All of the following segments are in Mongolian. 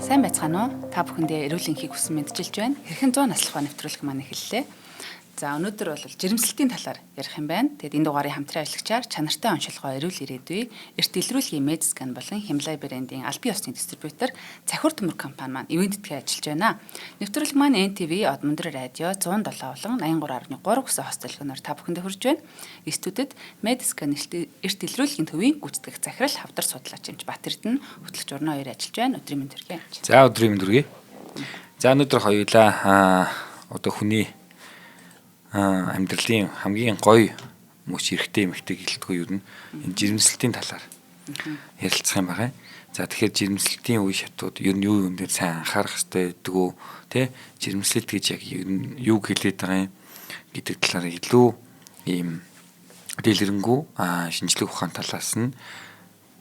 Сайн байцгаана уу? Та бүхэндээ эрүүл энхийг хүсэн мэдчилж байна. Хэрхэн 100 наслах нэвтрүүлэг маань эхэллээ. За өнөөдөр бол жирэмслэлтийн талаар ярих юм байна. Тэгэд энэ дугаарыг хамтран ажиллагчаар чанартай онцлогоо эрүүл ирээдүй, эрт илрүүлгийн Медскан болон Химлай брендийн албан ёсны дистрибьютор Цахиур Төмөр компани маань ивэнтдгээ ажиллаж байна. Нэвтрүүлэг маань NTV Од Мөндөр радио 107 болон 83.3 гэсэн хостелгоноор та бүхэндээ хүрж байна. Студид Медскан эрт илрүүлгийн төвийн гүйцэтгэх захирал Хавдар судлаач эмч Батэрдэн хөтлөгч уран хоёр ажиллаж байна. Өдрийн мэнд хүргэе. За өдрийн мэнд хүргэе. За өнөөдөр хоёулаа одоо хүний амьдралын хамгийн гоё мөч эрэгтэй эмэгтэй гэлтгүй юу энэ жирэмслэлтийн талаар ярилцах юм байна. За тэгэхээр жирэмслэлтийн үе шатууд ер нь юу юм дээр сайн анхаарах хэрэгтэй гэдэг үү те жирэмслэлт гэж яг юу хэлээд байгаа юм гэдэг талаар илүү ийм дэлгэрэнгүй шинжлэх ухаан талаас нь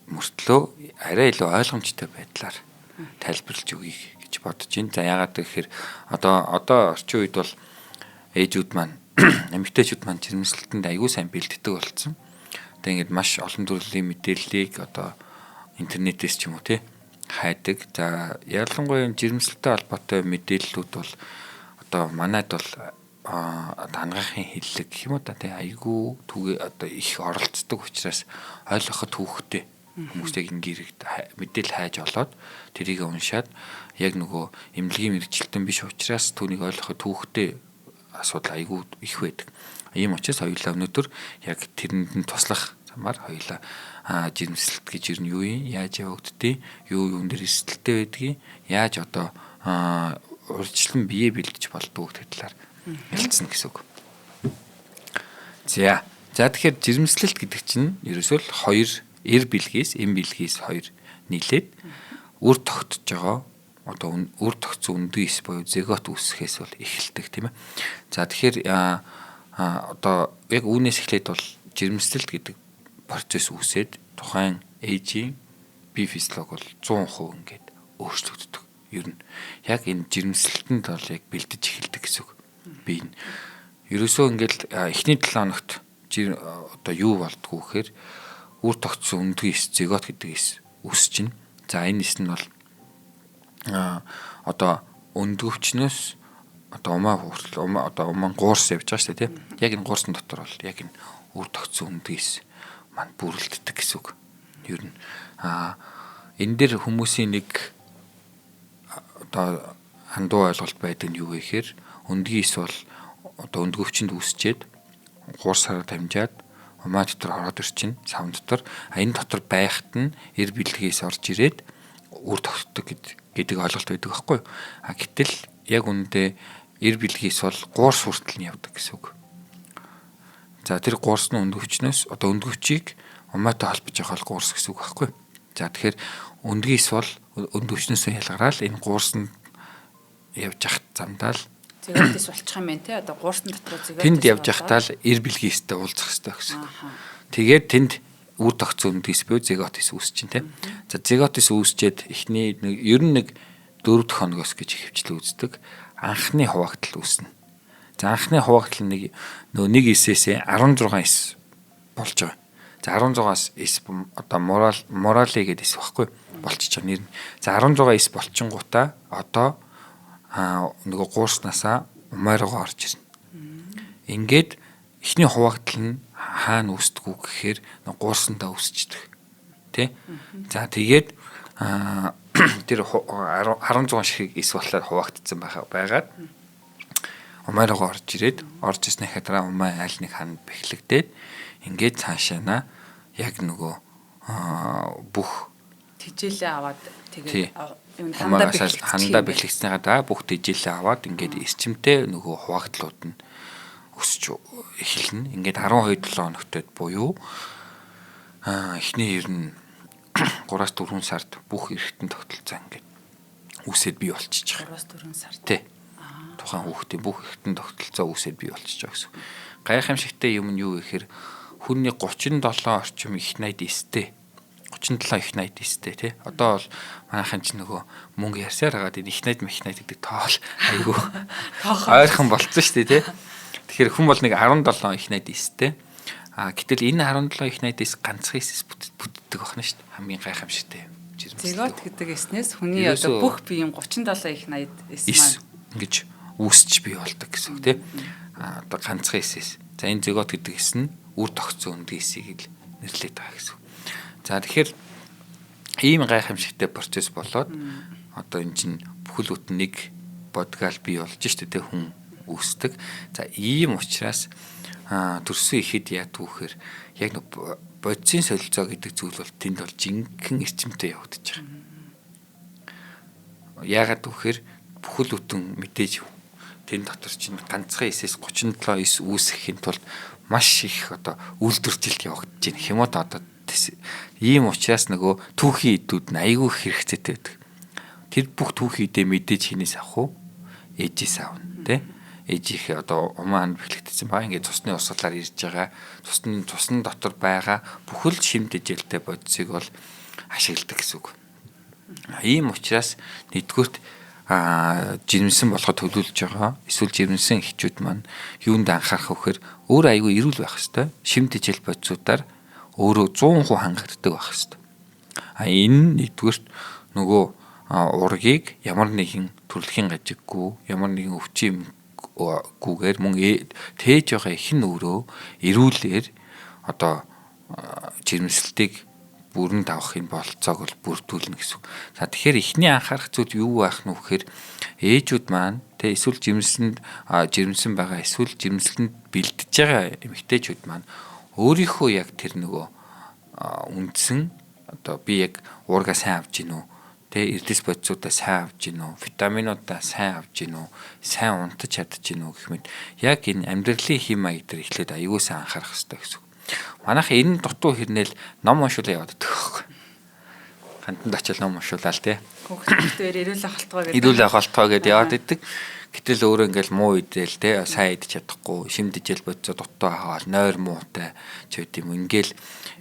мөртлөө арай илүү ойлгомжтой байдлаар тайлбарлаж өгье гэж бодож байна. За яагаад гэхээр одоо орчин үед бол ээжүүд маань эмэгтэйчүүд маань жирэмслэлтэнд аягүй сайн бэлддэг болсон. Тэгээд ингээд маш олон төрлийн мэдээллийг одоо интернетээс ч юм уу те хайдаг. За ялангуяа жирэмслэлтэй холбоотой мэдээллүүд бол одоо манайд бол хангахын хиллэг гэх юм уу та те аягүй түгээ одоо их оролцдог учраас ойлгоход хүүхдэд хүмүүсийг ингээд мэдээлэл хайж олоод тэрийг уншаад яг нөгөө эмнэлгийн мэрэгчлэлтэн биш учраас түүнийг ойлгоход хүүхдэд асуудал айгүй их байдаг. Ийм учраас хоёулаа өнөөдөр яг тэрэнд нь туслах замаар хоёулаа жирэмслэлт гэж юу юм, яаж явагддгийг, юун дээр эсэлттэй байдгийг, яаж одоо урьдчилан бие бэлдэж болдгоо гэх талаар ярилцсан гэсэн үг. За тэгэхээр жирэмслэлт гэдэг чинь ерөөсөө л хоёр эр бэлгээс, эм бэлгээс хоёр нийлээд үр тогтож байгаа одоо үр тогтсон өндөө ис буюу зигот үүсгэхээс бол эхэлдэг тийм ээ. За тэгэхээр одоо яг үүнээс эхлээд бол жирэмслэлт гэдэг процесс үүсээд тухайн ээжийн бие физиологи бол 100% ингээд өөрчлөгддөг. Ер нь яг энэ жирэмслэлтэнд бол яг бэлдэж эхэлдэг гэсэн үг. Би энэ ерөөсөө ингээд эхний 7 хоногт одоо юу болдгоо гэхээр үр тогтсон өндөө ис зигот гэдэг ис үүсэж байна. За энэ ис нь бол одоо өндгөвчнөөс одоо умаа гуурс явж байгаа шүү дээ тийм. Яг энэ гуурсан дотор бол яг энэ үр тогтсон өндгөөс манд бүрэлддэг гэсэн үг. Ер нь энэ дээр хүмүүсийн нэг одоо хандуу ойлголт байдаг нь юу вэ гэхээр өндгөөс бол одоо өндгөвчөнд үүсчээд гуурсаараа дамжаад умаа дотор ороод ирчин сав дотор энэ дотор байхад нь эр бэлгээс орж ирээд үр тогтдог гэдэг ойлголт байдаг байхгүй юу? Гэтэл яг үүндээ эр бэлгээс бол гуурс хүртэл нь явдаг гэсэн үг. За тэр гуурс нь өндгөвчнөөс одоо өндгөвчийг умаатай холбож байгаа бол гуурс гэсэн үг байхгүй юу? За тэгэхээр өндгөөс бол өндгөвчнөөс ялгараад энэ гуурс нь явж явах замдаа л зиготис болчих юм байна те одоо гуурсан дотор зиготис тэнд явж явахдаа л эр бэлгээстэй уулзах хэрэгтэй гэсэн. Тэгээд тэнд үр тогтсон өндгөөс буюу зиготис үүсэж чинь те. За зиготис үүсчээд эхний ер нь нэг 4 дахь хоногоос гэж хөвчлөө үздэг. Анхны хуваагдал үүснэ. За анхны хуваагдал нэг исээсээ 16 ис болж байгаа. За 16-аас ис одоо морали гэдэг ис багхгүй болчихж байгаа нэр нь. За 16 ис болчингуудаа одоо нөгөө гуурснасаа умааргаа орж ирнэ. Ингээд эхний хуваагдал нь хаана үүсдэг үү гэхээр гуурсандаа үүсчдэг. Тэ? За тэгээд тэр 16 шиг ис болохоор хуваагдсан байгаад умааргаа орж ирээд орж ирснийхээ дараа умаа аль нэг ханд бэхлэгдээд ингээд цаашаана яг нөгөө бүх тижээлээ аваад тэгээд хандаа бэхлэгдснийхаа дараа бүх тижээлээ аваад ингээд эрчимтэй нөгөө хуваагдлууд нь өсч эхэлнэ. Ингээд 12-7 хоногтод буюу эхний ер нь 3-4 сард бүх эргэтэн тогтолцоо ингээд үүсээд бий болчихж байгаа. 3-4 сард. Тий. Тухайн хүүхдийн бүх эргэтэн тогтолцоо үүсээд бий болчихж байгаа гэсэн. Гайхамшигтай юм нь юу гэхээр хүний 37 орчим их найд эстэй 37 их найд эстэй тий. Одоо бол манайхан ч нөгөө мөнгө ярьсаар хагаад энэ их найд гэдэг тоол айгүй ойрхон болцсон шүү дээ тий. Тэгэхээр хүн бол нэг 17 их найд эстэй. Гэтэл энэ 17 их найдээс ганцхан эсэс бүтдэг байна шүү дээ. Хамгийн гайхамшигтай юм. Зигот гэдэг эснээс хүний одоо бүх биеийн 37 их 80 эс маань ингэж үүсч бий болдог гэсэн үг тийм. Одоо ганцхан эсээс. За энэ зигот гэдэг эс нь үр тогтсон өндөг эсийг л нэрлэдэг байгаа гэсэн үг. За тэгэхээр ийм гайхамшигтай процесс болоод одоо эн чинь бүхэл бүтэн нэг бодгал бий болж штэ тэ хүн үүсдэг. За ийм учраас төрсөн ихэд яадаг вэхээр яг нэг бодисын солилцоо гэдэг зүйл бол тэнд бол жинхэнэ эрчимтэй явагдаж байгаа. Яагаад вэхээр бүхэл бүтэн мэдээж тэн дотор чинь ганцхан эсээс 37 эс үүсгэхийн тулд маш их одоо үйлдвэржилт явагдаж байна. Хямд одоо ийм учраас нөгөө түүхийн идүүд нь айгүй хэрэгцээтэй байдаг. Тэр бүх түүхийн идээ мэдээж хинээс авах уу? Ээжээс авна тий. Ээжийнхээ одоо умаанд бэхлэгдсэн баа ингээд цусны усалаар ирж байгаа. Цусны дотор байгаа бүхэл шимт ижэлтэй бодисыг бол ашигладаг гэсэн үг. Ийм учраас нэгдүгürt жирэмсэн болоход төлөвлөж байгаа. Эсвэл жирэмсэн эхчүүд маань юунд анхаарах вэхээр өөр айгүй эрүүл байх хэвээр шимт ижил бодисуудаар өөрөө 100% хангагддаг байх хэвээр. Энэ нэгдүгürt нөгөө ургийг ямар нэгэн төрөлхийн гажиггүй, ямар нэгэн өвчин гүүгээр мөн тээж байгаа их нь өөрөө эрүүлэр одоо жирэмслэлтийг бүрэн давахын болцоог бол бүрдүүлнэ гэсэн үг. За тэгэхээр эхний анхаарах зүйл юу байх нь вэхээр ээжүүд маань тэ эсвэл жирэмсэн байгаа эсвэл жирэмслэнд бэлдэж байгаа эмэгтэйчүүд маань өөрийнхөө яг тэр нөгөө үндсэн одоо би яг уурга сайн авч гин үү тэ эрдэс бодисуудаа сайн авч гин үү витаминуудаа сайн авч гин үү сайн унтаж чадж гин үү гэх мэт яг энэ амьдралын хэм маяг дээр эхлээд аюулсаа анхаарах хэрэгтэй гэсэн. Манайх энэ дутуу хэрнээл ном уншуулаа яваад байдаг. Хантанд очил ном уншуулаад тий. Хүүхдүүдээр эрүүл ахалтгаа гэдэг. Эрүүл ахалтгаа гэдээ яваад байдаг. Гэтэл өөрөө ингээл муу идэл тий сайн идэж чадахгүй, шимдэж бодцоо дутуу аваад нойр муутай ч үт юм. Ингээл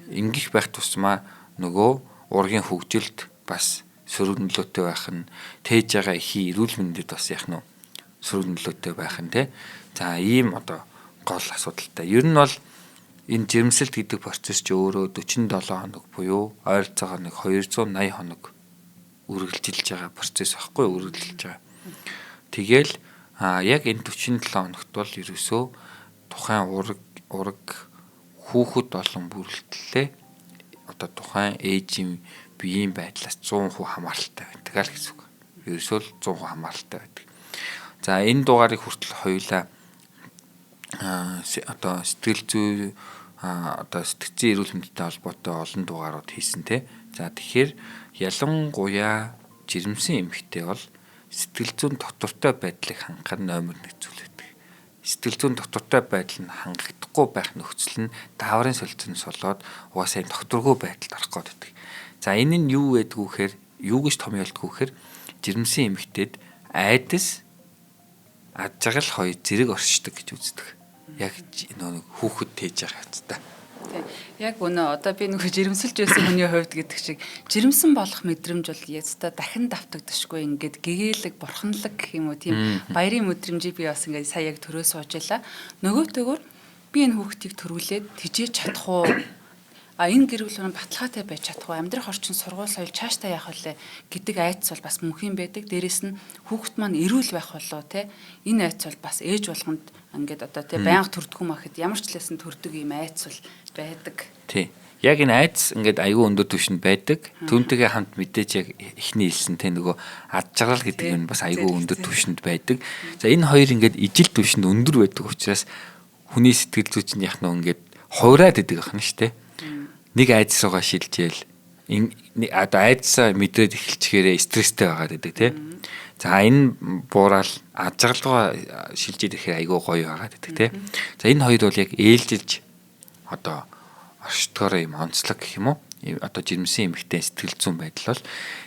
ингэх байх тусмаа нөгөө ургийн хөгжилд бас сөрөг нөлөөтэй байх нь тээж байгаа ихий эрүүл мэндэд бас яах нь сөрөг нөлөөтэй байх нь тий. За ийм одоо гол асуудалтай. Ер нь бол энэ жирэмсэлт гэдэг процесс чи өөрөө 47 хоног буюу ойролцоогоор нэг 280 хоног үргэлжилж байгаа процесс байхгүй үргэлжилж байгаа. Тэгэл яг энэ 47 хоногт бол ерөөсөө тухайн ураг хүүхэд болон бүрэлдэхлээ одоо тухайн ээжийн биеийн байдлаас 100% хамааралтай байдаг л гэсэн үг. Ерөөсөө л 100% хамааралтай байдаг. За энэ дугаарыг хүртэл хоёулаа одоо сэтгэл зүй одоо сэтгцийн эрүүл мэндтэй холбоотой олон дугаарууд хийсэн те. За тэгэхээр ялангуяа жирэмсэн эмэгтэй бол сэтгэл зүйн доктортой байдлыг хангах нь номер 1 зүйл байдаг. Сэтгэл зүйн доктортой байдал нь хангагдахгүй байх нөхцөл нь дааврын солилцоноос болоод угаасаа докторгүй байдалд орох гэдэг. За энэ нь юу гэдэг вэхээр юу гэж томьёолдог вэхээр жирэмсэн эмэгтэйд айдас ад жаргал хоёр зэрэг оршдог гэж үздэг. Яг нэг хүүхэд тээж байгаа хэвчээ. Тийм. Яг өнөө одоо би нөгөө жирэмсэлж байсан хүний хувьд гэдэг шиг жирэмсэн болох мэдрэмж бол ястаа дахин давтагдчихгүй ингээд гэгээлэг бурханлаг гэх юм уу тийм баярын мэдрэмжийг би бас ингээд сая яг төрөө суужлаа. Нөгөөтэйгөр би энэ хүүхдийг төрүүлээд тижээж чадах уу? Энэ гэр бүл маань баталгаатай байж чадах уу? Амьдрах орчин сургууль соёл цаашдаа явах вэ гэдэг айц бол бас мөнхийн байдаг. Дээрэс нь хүүхэд маань эрүүл байх болоо те. Энэ айц бол бас ээж болгонд ингээд одоо те байнга төрдгөө махад ямар ч лсэн төрдөг юм айц бол байдаг. Тий. Яг энэ айц ингээд аюул өндөр түвшинд байдаг. Түүнтэйгээ хамт мэдээж яг эхний хэлсэн те нөгөө ад жаргал гэдэг нь бас аюул өндөр түвшинд байдаг. За энэ хоёр ингээд ижил түвшинд өндөр байдаг учраас хүний сэтгэл зүй чинь яг нөө ингээд хувраад идэг ахна штэ. Нэг айдас руугаа шилжээл одоо айдасаа мэдрээд эхэлчихээрээ стресстэй байгаад байдаг тий. За энэ буурал ад жаргалгаа шилжээд ирэхээр айгүй гоё байгаад байдаг тий. За энэ хоёр бол яг ээлжилж одоо оршдгоор юм онцлог гэх юм уу? Одоо жирэмсэн эмэгтэй сэтгэл зүйн байдал бол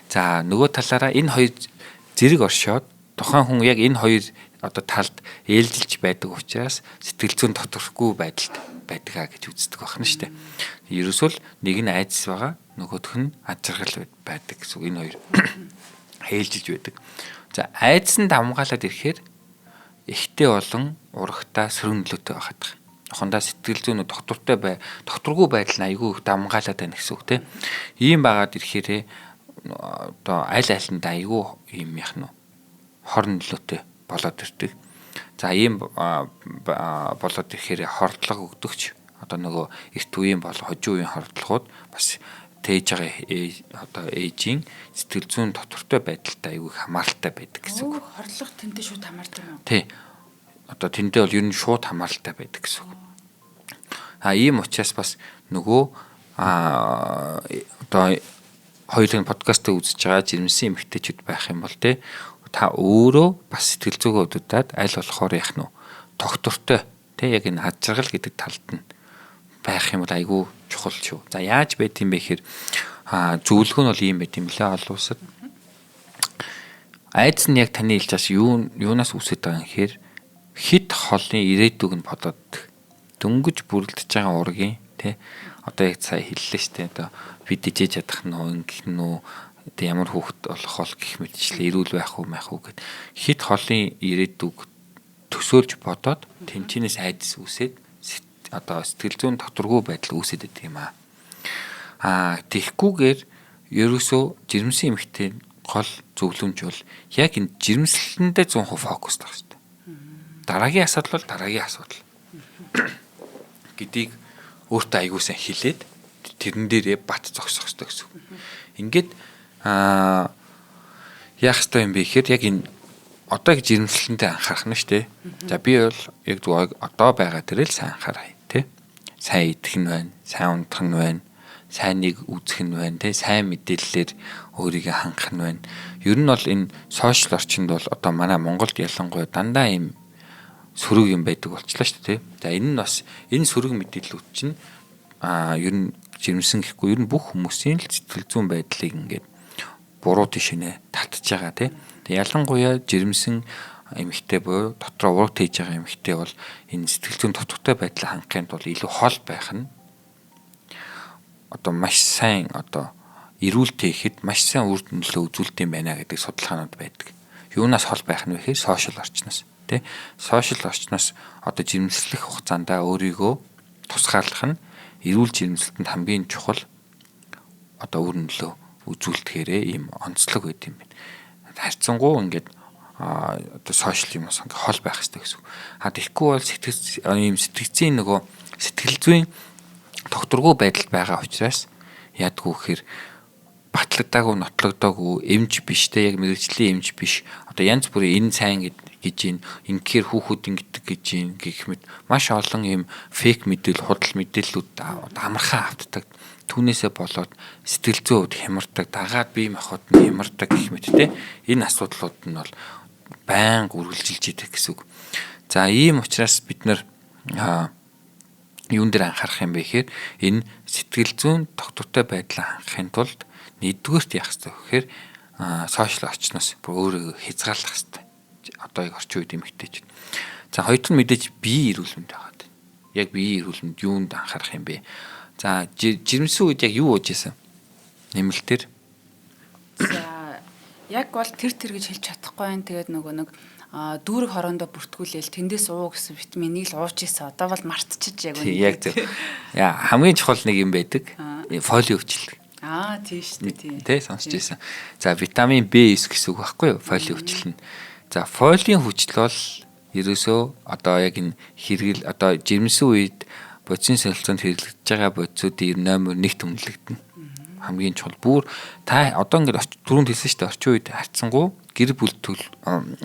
за нөгөө талаараа энэ хоёр зэрэг оршоод тухайн хүн яг энэ хоёр одоо талд ээлжилж байдаг учраас сэтгэл зүйн доторхгүй байдалд байдгаа гэж үздэг байна шүү дээ. Ерөөсөө л нэг нь айдас байгаа, нөгөөх нь ад жаргал байдаг гэсэн энэ хоёр ээлжилж байдаг. За айдас нь давмгаалаад ирэхээр ихтэй болон урагтаа сөрөг нөлөөтэй байхад байна. Охондоо сэтгэл зүйн докторгүй байдал нь айгүй их давмгаалаад байна гэсэн үг тийм. Ийм байгаад ирэхээр одоо аль алинд айгүй юм яах нь хор нөлөөтэй болоод ирдэг. За ийм болоод ирэхээр хордлого өгдөгч одоо нөгөө эрт үеийн бол хожим үеийн хордлогууд бас тээж байгаа одоо ээжийн сэтгэл зүйн доктортой байдалтай айгүй хамааралтай байдаг гэсэн үг. Хордлого тэндээ шууд хамаардаг юм уу? Тий. Одоо тэндээ бол ер нь шууд хамааралтай байдаг гэсэн үг. Ийм учраас бас нөгөө одоо хоёулын подкастыг үзэж байгаа жирэмсэн эмэгтэйчүүд байх юм бол та өөрөө бас сэтгэл зүйн удаад аль болохоор яах нь доктортой яг энэ ад жаргал гэдэг талд нь байх юм бол айгүй чухал шүү. За яаж байд юм бэ гэхээр зөвлөгөө нь бол ийм байт юм лээ олон улсад. Айдас нь яг таны хэлж бас юунаас үсэж байгаа юм гэхээр хит холын ирээдүг нь бодоод дөнгөж бүрлдэж байгаа ургийн одоо яг сая хэллээ шүү дээ. Одоо бид ижиж ядах нь ингэх нь одоо ямар хүүхэд болох бол гэх мэтчлээ эрүүл байх уу гэд хит холын ирээдүг төсөөлж бодоод тэнцэнээс айдас үсээд одоо сэтгэл зүйн доторгүй байдал үүсээд байдаг юм тэгхгүйгээр ерөөсөө жирэмсэн эмэгтэй гол зөвлөмж бол яг энэ жирэмслэндээ 100% фокуслах хэрэгтэй. Дараагийн асуудал бол дараагийн асуудал гэдгийг өөртөө аягүй сайн хэлээд тэрэн дээрээ бат зогсох хэрэгтэй гэсэн. Ингээд яах ёстой юм бэ гэхээр яг энэ одоо яг жирэмслэндээ анхаарах нь шүү дээ. За би бол яг одоо байгаа дээрээ л сайн анхаарах сайн идэх нь байна, сайн унтах нь байна, сайныг үзэх нь байна, сайн мэдээллээр өөрийгөө хангах нь байна. Ер нь бол энэ сошиал орчинд бол одоо манай Монголд ялангуяа дандаа ийм сөрөг юм байдаг болчлаа шүү дээ. За энэ нь бас энэ сөрөг мэдээллүүд чинь ер нь жирэмсэн гэхгүй ер нь бүх хүмүүсийн л сэтгэл зүйн байдлыг ингээд буруу тишинэ татж байгаа Тэгээ ялангуяа жирэмсэн эмэгтэй буюу дотроо ураг тээж байгаа эмэгтэй бол энэ сэтгэл зүйн дутуутай байдлаа хангахын тулд илүү хол байх нь одоо маш сайн одоо эрүүл тээхэд маш сайн үр нөлөө үзүүлдэг юм байна гэдэг судалгаанууд байдаг. Юунаас хол байх нь вэ гэхээр сошиал орчноос сошиал орчноос одоо жирэмслэх хугацаанд өөрийгөө тусгаарлах нь эрүүл жирэмслэлтэнд хамгийн чухал одоо үр нөлөө үзүүлдэхээрээ ийм онцлог байт юм байна. Харьцангуй ингээд одоо сошиал юмс хол байх хэрэгтэй гэсэн. Тэгэхгүй бол сэтгцийн нөгөө сэтгэл зүйн докторгүй байдал байгаа учраас яадгүй гэхээр батлагдаагүй, нотлогдоогүй, эмч биш яг мэрэгжлийн эмч биш. Одоо янз бүрийн энэ сайн гэж ингээр хүүхэд ингэдэг гэж гэх мэт маш олон юм фейк мэдээлэл, худал мэдээллүүд амархан автдаг. Түүнээсээ болоод сэтгэл зүйн хувьд хямардаг, дагаад бие махбод нь хямардаг гэх мэт энэ асуудлууд нь бол байнга үргэлжилж идэг гэсэн үг. За ийм учраас бид нар юун дээр анхаарах юм бэ гэхээр энэ сэтгэл зүйн тогтвортой байдлаа хангахын тулд нэгдүгээрт яах хэрэгтэй вэ гэхээр сошиал орчноос өөрийгөө хязгаарлах хэрэгтэй. Одоо яг орчин үед эмэгтэйч. За хоёрт нь мэдээж биеийн эрүүл мэнд байгаа. Яг биеийн эрүүл мэнд юунд анхаарах юм бэ? За жирэмсэн үед яг юу ууж исэн? Нэмэлтээр. За яг бол тэр гэж хэлж чадахгүй байх. Тэгээд нөгөө нэг дүүрэг хороондоо бүртгүүлээл тэндээс уу гэсэн витаминийг л ууж исэн. Одоо бол мартчихж яг үнэ. Яг зөв. Яа хамгийн чухал нэг юм байдаг. Фоли өвчлөлт. Тийм шүү дээ. Тэ сонсч ирсэн. За витамин B9 гэсэн үг байхгүй юу? Фоли өвчлөл нь. За фолийн хүчил бол ерөөсөө одоо яг энэ хэрэгэл одоо жирэмсэн үед бодисын солилцоонд хэрэглэж байгаа бодисуудын номер 1 төмөрлөгдөнө. Хамгийн чухал бүр та одоо ингээд түрүүнд хэлсэн шүү дээ орчин үед харьцангуй гэр бүл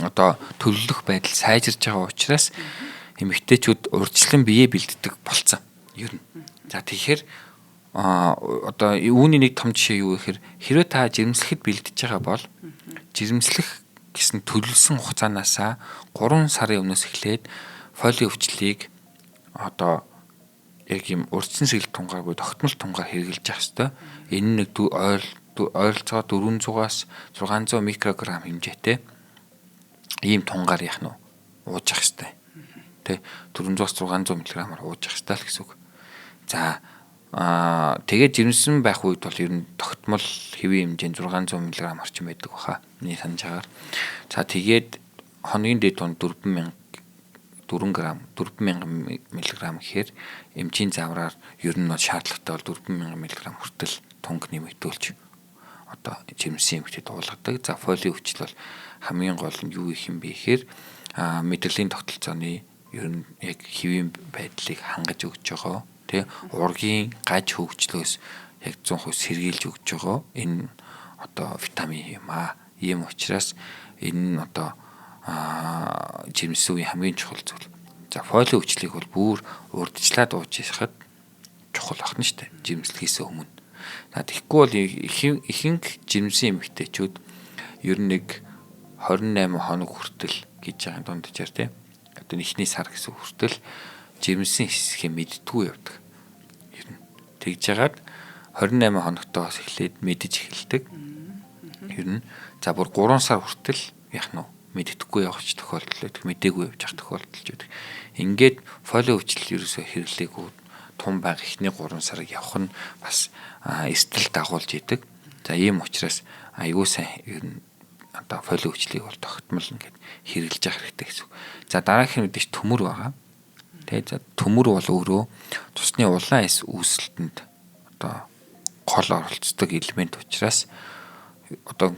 одоо төлөвлөх байдал сайжирж байгаа учраас эмэгтэйчүүд урьдчилан биеэ бэлддэг болцсон. Ер нь. За тэгэхээр одоо үүний нэг том жишээ юу гэхээр хэрвээ та жирэмслэхэд бэлдэж байгаа бол жирэмслэх гэсэн төлөвлөсөн хугацаанаасаа 3 сарын өмнөөс эхлээд фоли өвчлөлийг одоо яг юм урьдчилан сэргэлт тунгаар буюу тогтмол тунгаар хэрэгжилж явах хэрэгтэй. Энэ нэг ойролцоогоор 400-аас 600 микрограмм хэмжээтэй ийм тунгаар яах нь ууж явах хэрэгтэй. Тэ 400-аас 600 мг-аар ууж явах хэрэгтэй л гэсэн үг. За тэгээд жирэмсэн байх үед бол ер нь тогтмол хэвийн хэмжээнд 600 мг орчим байдаг баха. Миний санаж байгаагаар. За тэгээд хоногийн дэд тунд 4000 мг гэхээр эмчийн завраар ер нь шаардлагатай бол 4000 мг хүртэл тунг нэмэгдүүлж одоо жирэмсэн эмэгтэй дуулгадаг. За фоли өвчл бол хамгийн гол нь юу их юм бэ гэхээр мэдрэлийн тогтолцооны ер нь яг хэвийн байдлыг хангаж өгч байгаа. Тэ ургийн гаж хөгжлөөс яг 100% сэргийлж өгч байгаа. Энэ одоо витамин юм аа. Ийм учраас энэ нь одоо жирэмсэн үеийн хамгийн чухал зүйл. За фоли өвчлийг бол бүр урдчлаад ууж яхад чухал ахна шүү дээ. Жирэмслэхээс өмнө. За тэгэхгүй бол ихэнх жирэмсэн эмэгтэйчүүд ер нь нэг 28 хоног хүртэл гэж байгаа дунджаар тийм. Одоо эхний сар гэсэн хүртэл жирэмсэн хэсгээ мэддгүү явдаг. Ер нь тэгж яагаад 28 хоногтоос эхлээд мэдэж эхэлдэг. Ер нь за бүр 3 сар хүртэл яах нь мэддэхгүй явах тохиолдол байдаг. Мэдээгүй явж явах тохиолдолж байдаг. Ингээд фоли өвчл ерөөсөө хэрэглээгүй тун баг ихний 3 сарыг явах нь бас эстэл дагуулж идэг. За ийм учраас аюу сайн ер нь одоо фоли өвчлийг бол тогтмол ингээд хэрэглэж явах хэрэгтэй гэсэн. За дараагийн мэдээж төмөр байгаа. Тэгээ за төмөр бол өөрөө цусны улаан эс үүсэлтэнд одоо гол оролцдог элемент учраас одоо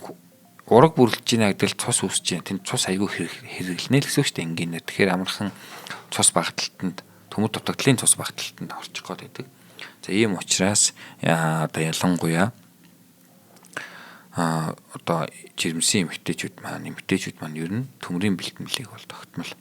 ураг бүрлэж ийн гэдэл цус үүсэж ийн тэнд цус аюу хэрэглэнэ л гэсэн үг шүү дээ. Энгийнэ. Тэгэхээр амархан цус багталтанд төмөр дутагдлын цус багталтанд орчих гээд байдаг. За ийм учраас одоо ялангуяа одоо жирэмсэн эмэгтэйчүүд маань ер нь төмрийн бэлтгэлийг бол тогтмол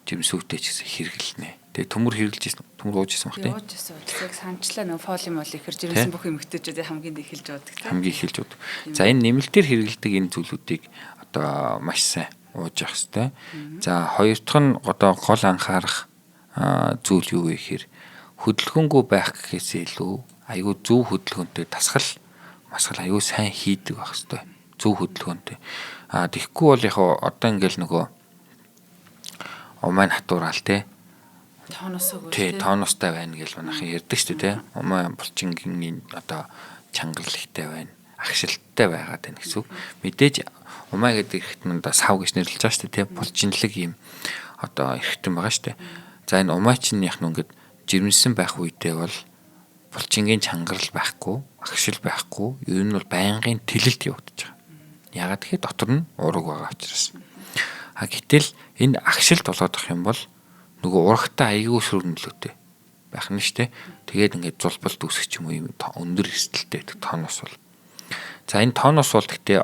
жирэмсэн үетэй ч гэсэн хэрэглэнэ. Тэгээ төмөр хэрэглэж төмөр ууж исэн баг тийм. Ууж исэн. Яг санчлаа нөө фоли мол ихэр жирэмсэн бүх эмэгтэйчүүдийн хамгийн эхэлж уудаг тийм. Хамгийн эхэлж уудаг. За энэ нэмэлтээр хэрэглэдэг энэ зүйлүүдийг одоо маш сайн ууж явах хэрэгтэй. За хоёр дахь нь одоо гол анхаарах зүйл юу вэ гэхээр хөдөлгөөнгүй байх гэхээс илүү айгүй зөв хөдөлгөөнтэй дасгал масгал айгүй сайн хийдэг байх хэрэгтэй. Зөв хөдөлгөөнтэй. Тэгэхгүй бол яг одоо ингээл нөгөө умаа хатуураал те тооноос өгөө тий тооноостай байна гэж манайхан ярьдаг шүү дээ те умаа булчингийн одоо чангарал ихтэй байна агшилттай байгаад байна гэсэн үг. Мэдээж умаа гэдэг ихэд нь одоо сав гэж нэрлэж байгаа шүү дээ те булчинлаг юм одоо ихэвтэн байгаа шүү дээ. За энэ умаа чинь яг нүнгэд жирэмсэн байх үедээ бол булчингийн чангарал байхгүй агшил байхгүй ер нь бол байнгын тэлэлт явагдаж байгаа. Ягаад гэхээр дотор нь ураг байгаа учраас. Гэтэл энэ агшилт болоодох юм бол нөгөө урагтай аягүй шүр нөлөөтэй байх нь штэ. Тэгээд ингээд зулбалт үүсэх юм уу өндөр эрсдэлтэй байдаг тооноос бол. За энэ тооноос бол гэхдээ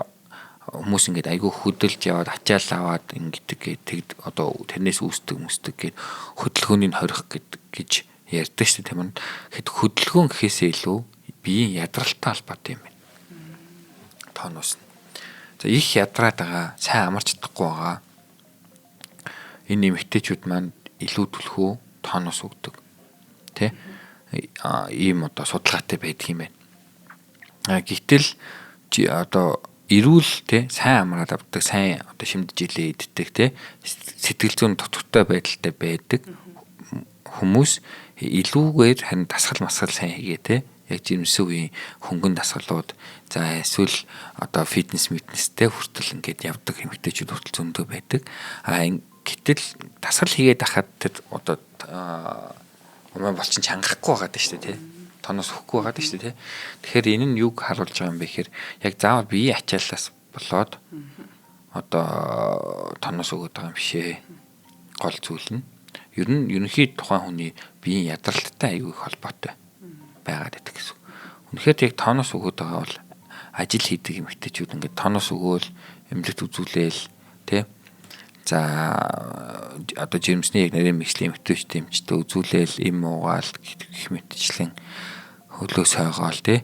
хүмүүс ингээд аягүй хөдөлж яваад ачаал аваад ингээд тэгд одоо тэрнээс үүсдэг гэд хөдөлгөөнийг хорих гэж ярьдаг штэ тийм үү. Хэд хөдөлгөөн гэхээсээ илүү биеийн ядралтай холбоотой юм байна. Тооноос нь. За их ядраад байгаа, сайн амарч чадахгүй байгаа. Энэ эмэгтэйчүүд маань илүү түлхүү тооноос өгдөг. Тэ? Ийм одоо судалгаатай байдаг юм байна. Гэтэл одоо эрүүл тэ сайн амраад авдаг, сайн одоо шимдэж илээ иддэг тэ сэтгэл зүйн дутуутай байдалтай байдаг хүмүүс илүүгээр харин дасгал масгал сайн хийгээ тэ яг жирэмсэн үеийн хөнгөн дасгалууд за эсвэл одоо фитнес митнестэй хүртэл ингээд явдаг эмэгтэйчүүд хүртэл зөндөө байдаг. Гэтэл дасгал хийгээд ахад одоо умаа болчин чангахгүй байгаад шүү дээ тий. Тоноос өгөхгүй байгаад шүү дээ тий. Тэгэхээр энэ нь юг харуулж байгаа юм бэ гэхээр яг заавал биеийн ачааллаас болоод одоо тоноос өгöd байгаа юм бишээ. Гол зүйл нь ер нь ерөнхий тухайн хүний биеийн ядралттай аягүй их холбоотой байгаад байдаг гэсэн. Үнэхээр яг тоноос өгöd байгаа бол ажил хийдэг эмэгтэйчүүд ингээд тоноос өгөөл эмнэлэгт үзүүлээл тий. За одоо жирэмсний яг нарийн мэгжлийн эмэгтэйчүүд эмчтэй үзүүлээл им уугаал гэх мэтчлэн хөлөө сойгоол тий.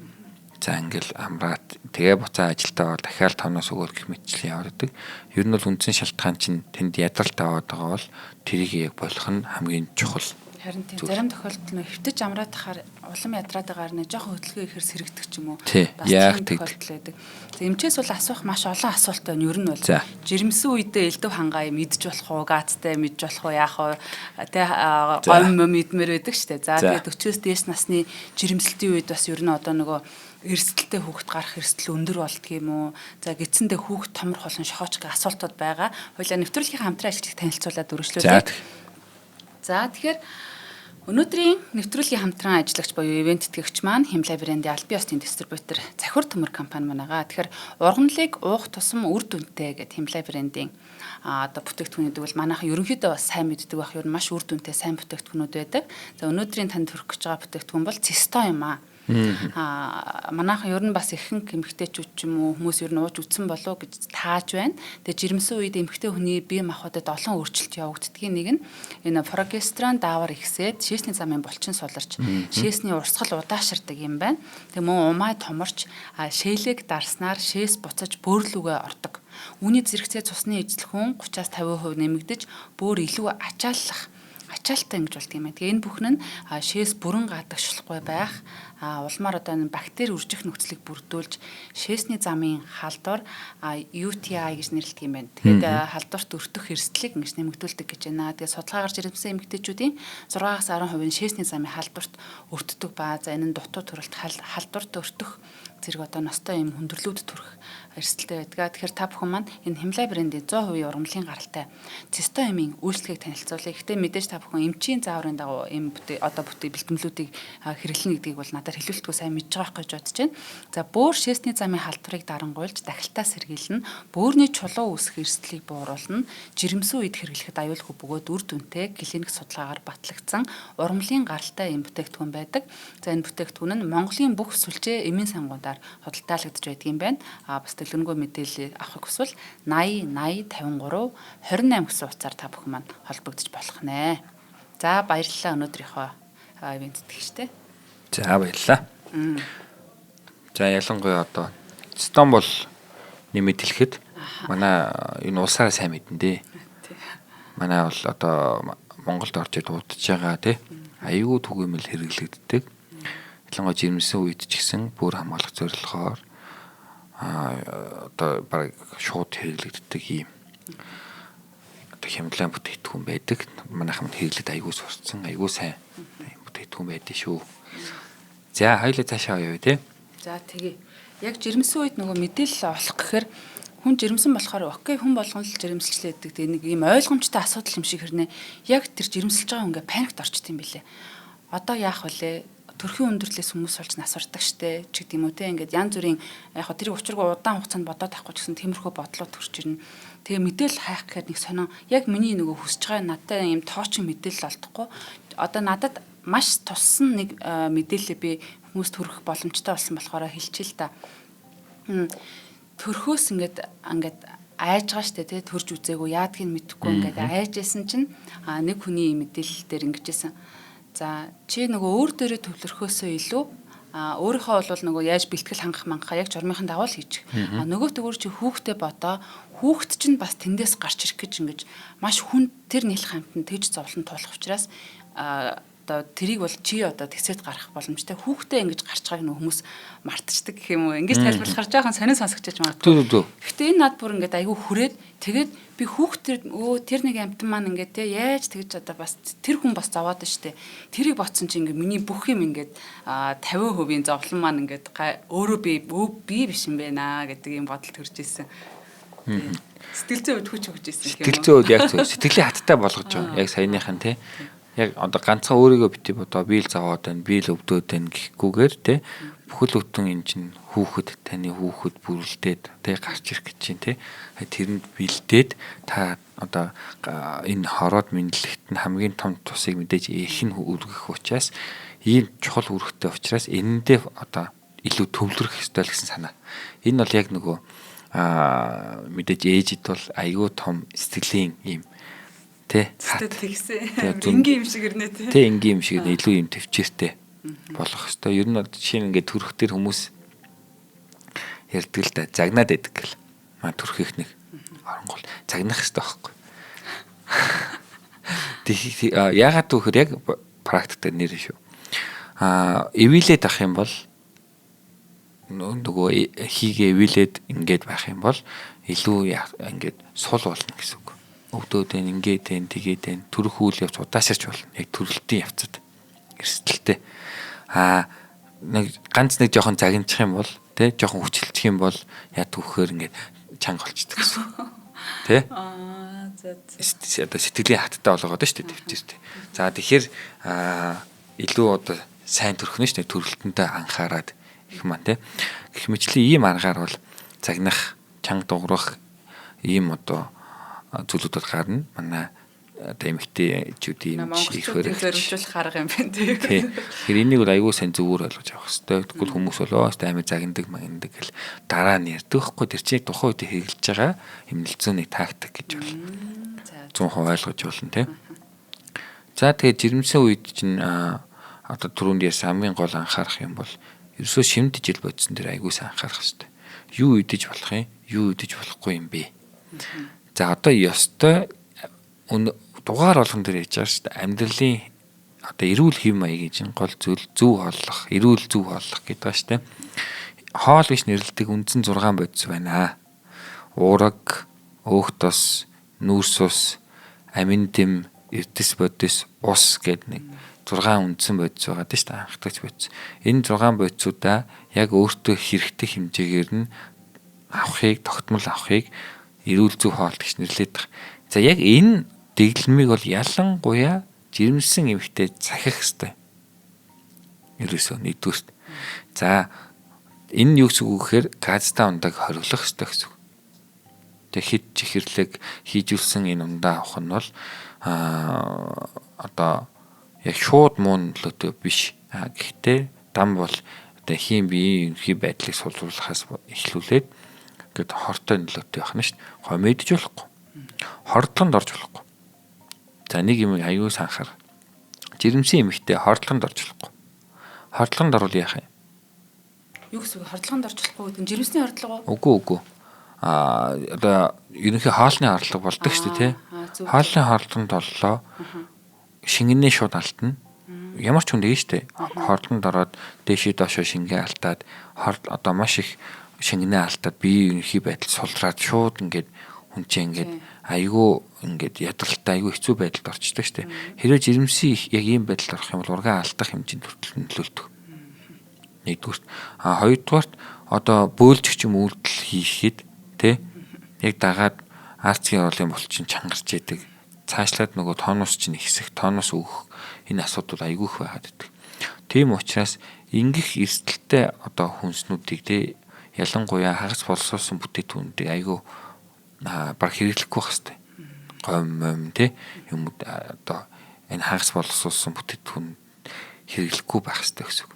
За ингээл амраад тэгээ буцаа ажилдаа дахиад тоноос өгөөл гэх мэтчлэн явагддаг. Ер нь бол үндсэн шалтгаан чинь тэнд ядралт аваад байгаа бол тэрийг яг болох нь хамгийн чухал. Харин тийм зарим тохиолдолд нь хөвтөж амраад тахаар улам ядраад байгаа нэг жоохон хөдөлгөөн ихээр сэрэгдэг ч юм уу. Бас яг тохиолдол байдаг. Эмчээс бол асуух маш олон асуулт байна. Ер нь бол жирэмсэн үедээ элдв хангаа юм идэж болох уу, гаацтай мэдж болох уу, яах вэ? Тэ гомь мэдмэр байдаг штэ. За тэгээд 40-с дээш насны жирэмсэлтийн үед бас ер нь одоо нөгөө эрсдэлтэй хүүхэд гарах эрсдэл өндөр болдго юм уу? За гидсэндээ хүүхэд томрох болон шохооч гэх асуултууд байгаа. Хоёлаа нэвтрүүлгийн хамтран ажиллаж танилцуулаад өргөжлүүлээ. За тэгэхээр Өнөөдрийн нэвтрүүлгийн хамтран ажиллагч буюу ивент тэтгэгч маань Химлай брендийн албан ёсны дистрибьютор Захир төмөр компани манайгаа. Тэгэхээр ургамлыг уух тусам үр дүнтэй гэдэг Химлай брендийн одоо бүтээгдэхүүн гэдэг бол манайхан ерөнхийдөө бас сайн мэддэг байх юм маш үр дүнтэй сайн бүтээгдэхүүнүүд байдаг. За өнөөдрийн танд хүргэх гэж байгаа бүтээгдэхүүн бол Цисто юм аа. Манайхан ер нь бас ихэнх эмэгтэйчүүд ч юм уу хүмүүс ер нь ууж үтсэн болов гэж тааж байна. Тэгээ жирэмсэн үед эмэгтэй хүний бие махбодод олон өөрчлөлт явагддгийн нэг нь энэ прогестерон даавар ихсээд шээсний замын булчин суларч шээсний урсгал удаашрдаг юм байна. Тэгээ мөн умаа томорч шээлэг дарснаар шээс буцаж бөөрлүүгээ ордог. Үүний зэрэгцээ цусны эзлэхүүн 30-50% нэмэгдэж бөөр илүү ачаалттай ингэж болдго юм байна. Тэгээ энэ бүхэн нь шээс бүрэн гадагшлахгүй байх, улмаар одоо энэ бактери үржих нөхцөлийг бүрдүүлж шээсний замын халдвар UTI гэж нэрлэдэг юм байна. Тэгээд халдварт өртөх эрсдлийг ингэж нэмэгдүүлдэг гэж байна. Тэгээд судалгаагаар жирэмсэн эмэгтэйчүүдийн 6-аас 10% нь шээсний замын халдварт өртдөг ба за энэ нь дутуу төрөлт халдварт өртөх зэрэг одоо ностой юм хүндрэлүүд төрөх эрсдэлтэй байдаг. Тэгэхээр та бүхэн маань энэ Химлай брендийн 100% ургамлын гаралтай Цисто эмийн үйлчлэгийг танилцуулъя. Гэхдээ мэдээж та бүхэн эмчийн зааврын дагуу эм одоо бэлтгэлүүдийг хэрэглэнэ гэдгийг бол надад хэлүүлтгөө сайн мэдж байгаа гэж бодож байна. За бөөр шээсний замын халдварыг дарангуйлж дахилтаа сэргийлнэ. Бөөрийн чулуу үүсэх эрсдлийг бууруулна. Жирэмсэн үед хэрэглэхэд аюулгүй бөгөөд үр дүнтэй клиник судалгаагаар батлагдсан ургамлын гаралтай эм бүтээгдэхүүн байдаг. За энэ бүтээгдэхүүн нь Монголын бүх сүлжээ эмийн сангуудаар худалдаалагдж байдаг юм байна. Бас дэлгэрэнгүй мэдээлэл авахыг хүсвэл 80 80 53 28 гэсэн утсаар та бүхэн маань холбогдож болох нэ. За баярлалаа өнөөдрийнхөө ивент тэтгэжтэй. За баярлалаа. За ялангуяа одоо Стамбул нэмэт хэлэхэд манай энэ улсаараа сайн мэдэн дээ. Манай бол одоо Монголд орж дуудаж байгаа тий аюул түгээмэл хэрэглэгддэг. Ялангуяа жирэмсэн үед ч гэсэн бүр хамгаалах зорилгоор одоо баг шууд хэрэглэгддэг юм. Одоо Химлай бүтээгдэхүүн байдаг. Манайхан хэрэглэд аюул сурцсан, аюул сайн бүтээгдэхүүн байдаг шүү. За хоёулаа цаашаа явъя тий. За тэгье. Яг жирэмсэн үед нөгөө мэдээлэл олох гэхээр хүн жирэмсэн болохоор окей хүн болгон л жирэмсэлчлээ гэдэг тийм нэг юм ойлгомжтой асуудал юм шиг хэрнээ яг тэр жирэмсэлж байгаа хүнгээ паникт орчт юм билэ. Одоо яах вэ? Төрхийн өндөрлөөс хүмүүс болж насвардаг штэ ч гэдэг юм уу те ингээд янз бүрийн яг хөө тэрийг учиргүй удаан хугацаанд бодоод авахгүй гэсэн тиймэрхүү бодлоод төрж ирнэ. Тэгээ мэдээлэл хайх гэхээр нэг сонио яг миний нөгөө хүсэж байгаа надтай юм тоочин мэдээлэл олдохгүй. Одоо надад маш туссан нэг мэдээлэл би хүмүүст хүргэх боломжтой болсон болохоор хэлчихэл та. Төрхөөс ингээд айж байгаа штэ те төрж үзээгүй яадгийг мэдэхгүй ингээд айжсэн чинь нэг хүний мэдээлэл дээр ингэжсэн. За чи нөгөө өөр дээрээ төвлөрөхөөсөө илүү өөрийнхөө бол нөгөө яаж бэлтгэл хангах мангахаа яг журмынхан дагуу л хийж. Нөгөө төгөр чи хүүхдээ бодоо хүүхд чинь бас тэндээс гарч ирэх гэж ингэж маш хүн тэр нийлх хамтанд тэгж зовлон туулах учраас одоо тэрийг бол чи одоо тэгсэд гарах боломжтой хүүхдээ ингэж гарч байгааг нөх хүмүүс мартчихдаг гэх юм уу ингэж тайлбарлахаар жоохон сонир сонсогчож магадгүй. Гэхдээ энэ над бүр ингэж айгүй хүрээд тэгээд би хүүхдээ тэр нэг амтан маань ингээд те яаж тэгж одоо бас тэр хүн бас зовоод штэ тэрийг ботсон чи ингээд миний бүх юм ингээд 50% зовлон маань ингээд өөрөө би биш юм байна гэдэг юм бодол төрж ирсэн. Сэтгэл зүйн үед хүч өгч ирсэн гэх юм уу. Сэтгэл зүйн үед яг зөв сэтгэлийн хаттай болгож байгаа. Яг саяныхан те яг одоо ганцхан өөрийгөө бити бодоо би л зовоод байна, би л өвдөөд байна гэхгүйгээр те бүхэл бүтэн энэ чинь хүүхэд таны хүүхэд бүрлдээд те гарч ирэх гэж чинь те тэрэнд бэлдээд та одоо энэ хороод мэдлэгт нь хамгийн том тусыг мэдээж их нь үргэх учраас ийм чухал үүрэгтэй учраас энэндээ одоо илүү төвлөрөх ёстой л гэсэн санаа. Энэ бол яг нөгөө мэдээж ээжид бол аюу том сэтгэлийн ийм тэ тэгсэн энгийн юм шиг ирнэ тэ энгийн юм шиг илүү юм төвчээртэй болох хэвээр. Ер нь жишээ нь ингээд төрөх төр хүмүүс ярьдаг л да загнаад байдаг гэл. Маа төрөх их нэг оронгол загнах хэвээр байхгүй. Тэг яагаад гэвэл яг практикт нэр шүү. Эвилээд ах юм бол нөгөө хийгээ эвилээд ингээд байх юм бол илүү ингээд сул болно гэсэн үг. Өвдөөд ингээд тэгээд төрөх үйл явц удаашаач болно. Яг төрөлтийн явцад эрсдэлтэй. Нэг ганц нэг жоохон загинчих юм бол тий жоохон хүчилчих юм бол яа түүхээр ингээд чанга болчихдог гэсэн. Тэ? За. Одоо сэтгэлийн хаттай болгоод шүү дээ төвчтэй. За тэгэхээр илүү одоо сайн төрхнө шүү дээ төрөлтөндөө анхаарад их маань тэ. Гэх мэтлээ ийм аргаар бол загнах, чанга дуурах ийм одоо зүйлүүд гарна. Манай одоо эмэгтэйчүүдийн монголчуудын зориулах арга юм байна тийм. Тэгэхээр энийг бол аягүй сайн зөвөр ойлгож авах хэрэгтэй. Тэгвэл хүмүүс болоо амар загнадаг магнадаг гэл дараа нь ярьдаг байхгүй тэр чинь тухайн үед хэрэгжилж байгаа хэмнэлцөөний тактик гэж бол 100% ойлгож болно тийм. За тэгээд жирэмсэн үед чинь одоо түрүүнд яасан хамгийн гол анхаарах юм бол ерөөсөө шимт жил бодсон дээр аягүй сайн анхаарах хэрэгтэй. Юу идэж болох юм? Юу идэж болохгүй юм бэ? За одоо ёстой дугаар болгон дээр яж байгаа шүү дээ. Амьдралын одоо эрүүл хэв маягийн чинь гол зүйл зөв хооллох, эрүүл зөв хооллох гэдэг ба шүү дээ. Хоол гэж нэрлэдэг үндсэн 6 бодис байна. Уураг, өөх тос, нүүрс ус, амин дэм, эрдэс бодис, ус гэдэг нэг 6 үндсэн бодис байгаа тийм шүү дээ. Анхдагч бодис. Энэ 6 бодисуудаа яг өөртөө хэрэгтэй хэмжээгээр нь авахыг, тогтмол авахыг эрүүл зөв хоол гэж нэрлэдэг. За яг энэ дэглэмийг бол ялангуяа жирэмсэн эмэгтэй захих хэрэгтэй. Ерөөсөө нэгдүгürt. За энэ нь юу гэсэн үг гэхээр газтай ундааг хориглох хэрэгтэй гэсэн үг. Тэг хит чихэрлэг хийжүүлсэн энэ ундаа авах нь бол одоо яг шууд муу нөлөөтэй биш. Гэхдээ дам бол одоо хийм биеийн ерөнхий байдлыг сулруулахаас эхлүүлээд гээд хортой нөлөөтэй байх нь шүү дээ. Хой мэдж болохгүй. Хордлонд орж болохгүй. За нэг юм аюул санахаар жирэмсэн эмэгтэй хордлонд орж болохгүй. Хордлонд орвол яах юм? Юу гэсэн үг хордлогонд орж болохгүй гэдэг нь жирэмсний хордлого уу? Үгүй. Одоо ерөнхий хоолны хорлого болдог шүү дээ, тий. Хоолны хорлогонд боллоо. Шингэнээ шууд алтна. Ямар ч хүн дээ шүү дээ. Хордлонд ороод дээшээ доошоо шингээ алтаад одоо маш их шингэнээ алтаад биеийн ерөнхий байдал сулраад шууд ингээд хүн чинь ингээд айгүй ингээд ядралтай айгүй хэцүү байдалд орчдөг шүү дээ. Хэрвээ жирэмсэн яг ийм байдалд орох юм бол ургаа алдах хэмжээнд хүртэл нөлөөлдөг. Нэгдүгürt. Хоёрдугаарт одоо бөөлж ч юм үйлдэл хийхэд тий яг дагаад арцгийн орлын булчин чангарч идэг. Цаашлаад нөгөө тонус чинь ихсэх, тонус өөх энэ асуудал айгүй их байгаад идэг. Тийм учраас ингэх эрсдэлтэй одоо хүнснүүдийг тий ялангуяа хагас боловсруулсан бүтээтгүүндийг айгүй баг хэрэглэхгүй байх хэрэгтэй. Гом тий юм одоо энэ хагас боловсруулсан бүтээтгүүн хэрэглэхгүй байх хэрэгтэй гэсэн үг.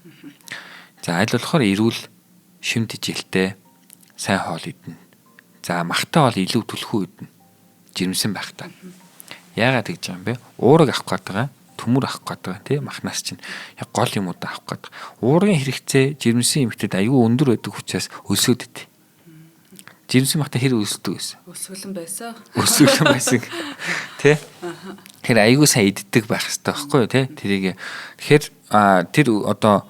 За аль болохоор эрүүл шимт ижилтэй сайн хоол идэнэ. За махтай бол илүү түлхүү идэнэ. Жирэмсэн байх та. Яагаад гэж байгаа юм бэ? Уураг авах гээд байгаа, төмөр авах гээд байгаа тий махнаас чинь яг гол юмудаа авах гээд. Уургийн хэрэгцээ жирэмсэн эмэгтэйд аюу өндөр байдаг учраас өсөөд идэв. Жирэмсэн махтай хэр өсөлдөг гэсэн. Өсвөлэн байсан. Өсвөлэн байсан. Тэ? Тэр аюу сайн иддэг байх хэрэгтэй байхгүй юу те? Тэрийг тэгэхээр тэр одоо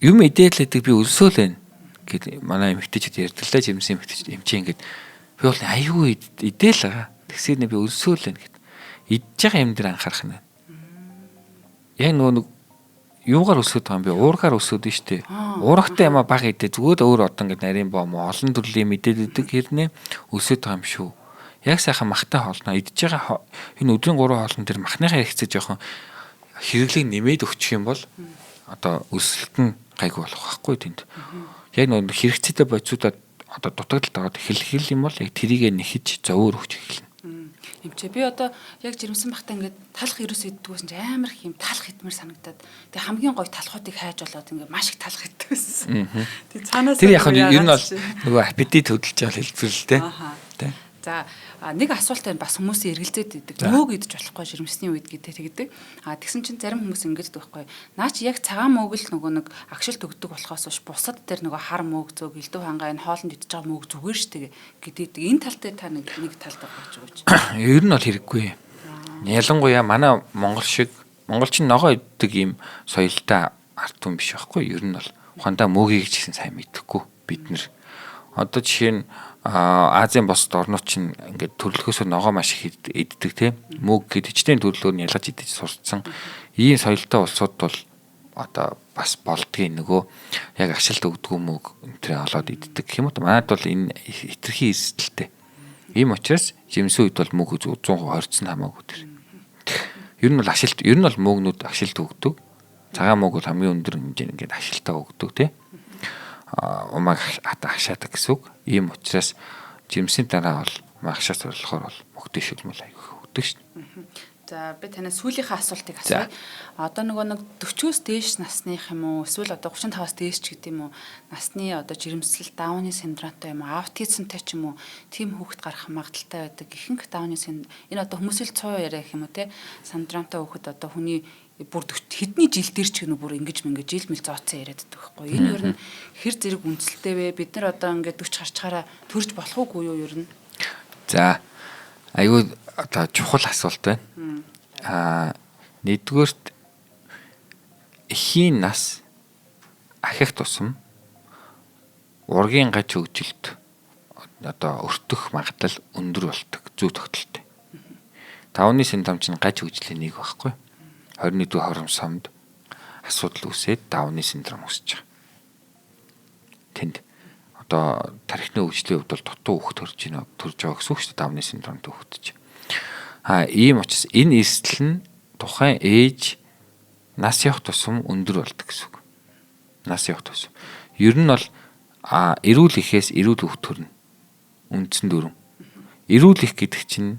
юм идээлэдэг би өсөөл байна гэд манай эмэгтэйчүүд ярьдаг л жирэмсэн эмэгтэйчүүд эмчээ ингээд би бол аюу идээл байгаа. Тэгсээр нэ би өсөөл байна гэд. Идж байгаа юм дээр анхаарах нь. Яг нөгөө юугаар өсөд байгаа юм бэ? Уургаар өсөд нь штэ. Уурахтай юм баг идэ зүгээр өөр одоо ингээд нарийн бом олон төрлийн мэдээлэлдэг хэрнээ өсөд байгаа юм шүү. Яг сайхан махтай хоолноо идж байгаа энэ өдрийн 3 хоолн дээр махныхаа хэрэгцээ жоохон хэрэглийг нэмээд өгчих юм бол одоо өсөлт нь гайгүй болох байхгүй тэнд. Яг нөгөө хэрэгцээтэй бодисуудад одоо дутагдaltaд ороод эхлэх юм бол яг тэрийг нэхэж зовөр өгч эхэлнэ. Эмчээ би одоо яг жирэмсэн бахтаа ингээд талах ерөөс иддгүйсэн чинь амар их юм талах идмэр санагдаад тэг хамгийн гоё талхуудыг хайж болоод ингээд маш их талах иддэг байсан. Тэг цаанаас тэр яг нь ер нь бол нөгөө аппетит хөдөлж байгаа хэлбэр л тэ. За нэг асуулт байна бас хүмүүсийн эргэлзээд идэг. Мөөг идэж болохгүй жирэмсний үед гэдэг. Тэгсэн чинь зарим хүмүүс ингэдэг байхгүй. Наа чи яг цагаан мөөг л нөгөө нэг агшилт өгдөг болохоос биш бусад дээр нөгөө хар мөөг зөг элдв хангаа энэ хоолнд идэж байгаа мөөг зүгээр штэ гэдэг. Энэ талтай та нэг талтай бооч өгөөч. Ер нь бол хэрэггүй. Ялангуяа манай монголчин ногоо иддэг ийм соёлтой ард түмэн биш байхгүй. Ер нь бол ухаандаа мөөгийг ч гэсэн сайн мэдхгүй бид нэр. Одоо жишээ нь Азийн босд орнууд чинь ингээд төрлөхөөсөө ногоо маш их иддэг тийм мөг гэд ичдийн төрлөөр нь ялгаж идэж сурцсан ийм соёлтой улсууд бол одоо бас болдгийн нөгөө яг агшилт өгдгөө мөг өнтрээ олоод иддэг гэх юм уу. Манайд бол энэ хитрхи эрсдэлтэй. Ийм учраас жирэмсэн үед бол мөг 100% хоригдсон хамаагүй тэр. Ер нь бол мөөгнүүд агшилт өгдөг. Цагаан мөг бол хамгийн өндөр хэмжээнд ингээд агшилтаа өгдөг тий. Умаг агшаадаг гэсэн үг. Ийм учраас жирэмсийн дараа бол магшаас орлохоор бол мөгтэй шүлмэл аягүй өгдөг шин. За би танаас сүүлийнхээ асуултыг асууя. Одоо нэг 40-оос дээш насных юм уу эсвэл одоо 35-аас дээш ч гэдэг юм уу насны одоо жирэмсэл Дауны синдромтой юм уу аутизмтай ч юм уу тийм хүүхэд гарах магадaltaй байдаг. Ихэнх Дауны энэ одоо хүмүүсийн цоо яриа гэх юм уу те синдромтой хүүхэд одоо хүний бүр хэдний жил дээр ч гэнэ бүр жил мэл зооцсон яриад байдаг байхгүй. Энэ ер нь хэр зэрэг үнэлэлтэй вэ? Бид нар одоо ингээд 40 гарчгаараа төрж болох уугүй юу ер нь? За аюу одоо чухал асуулт байна. Нэгдүгээрт эхийн нас ахих тусам ургийн гаж хөгжилт одоо өртөх магадлал өндөр болдог зүй тогтолтой. Дауны синдром чинь гаж хөгжлийн нэг байхгүй. 21 хоромсомд асуудал үүсээд Дауны синдром үүсэж байгаа. Тэнд одоо тархины хөгжлийн хувьд бол дутуу хөвгт төрж байгаа гэсэн үг шүү дээ Дауны синдромтой хөвгт чинь. Ийм учраас энэ эрсдэл нь тухайн ээж нас явах тусам өндөр болдог гэсэн үг. Нас явах тусам. Ер нь бол эрүүл ихээс эрүүл хөвгт төрнө. Үндсэн дүрм. Эрүүл их гэдэг чинь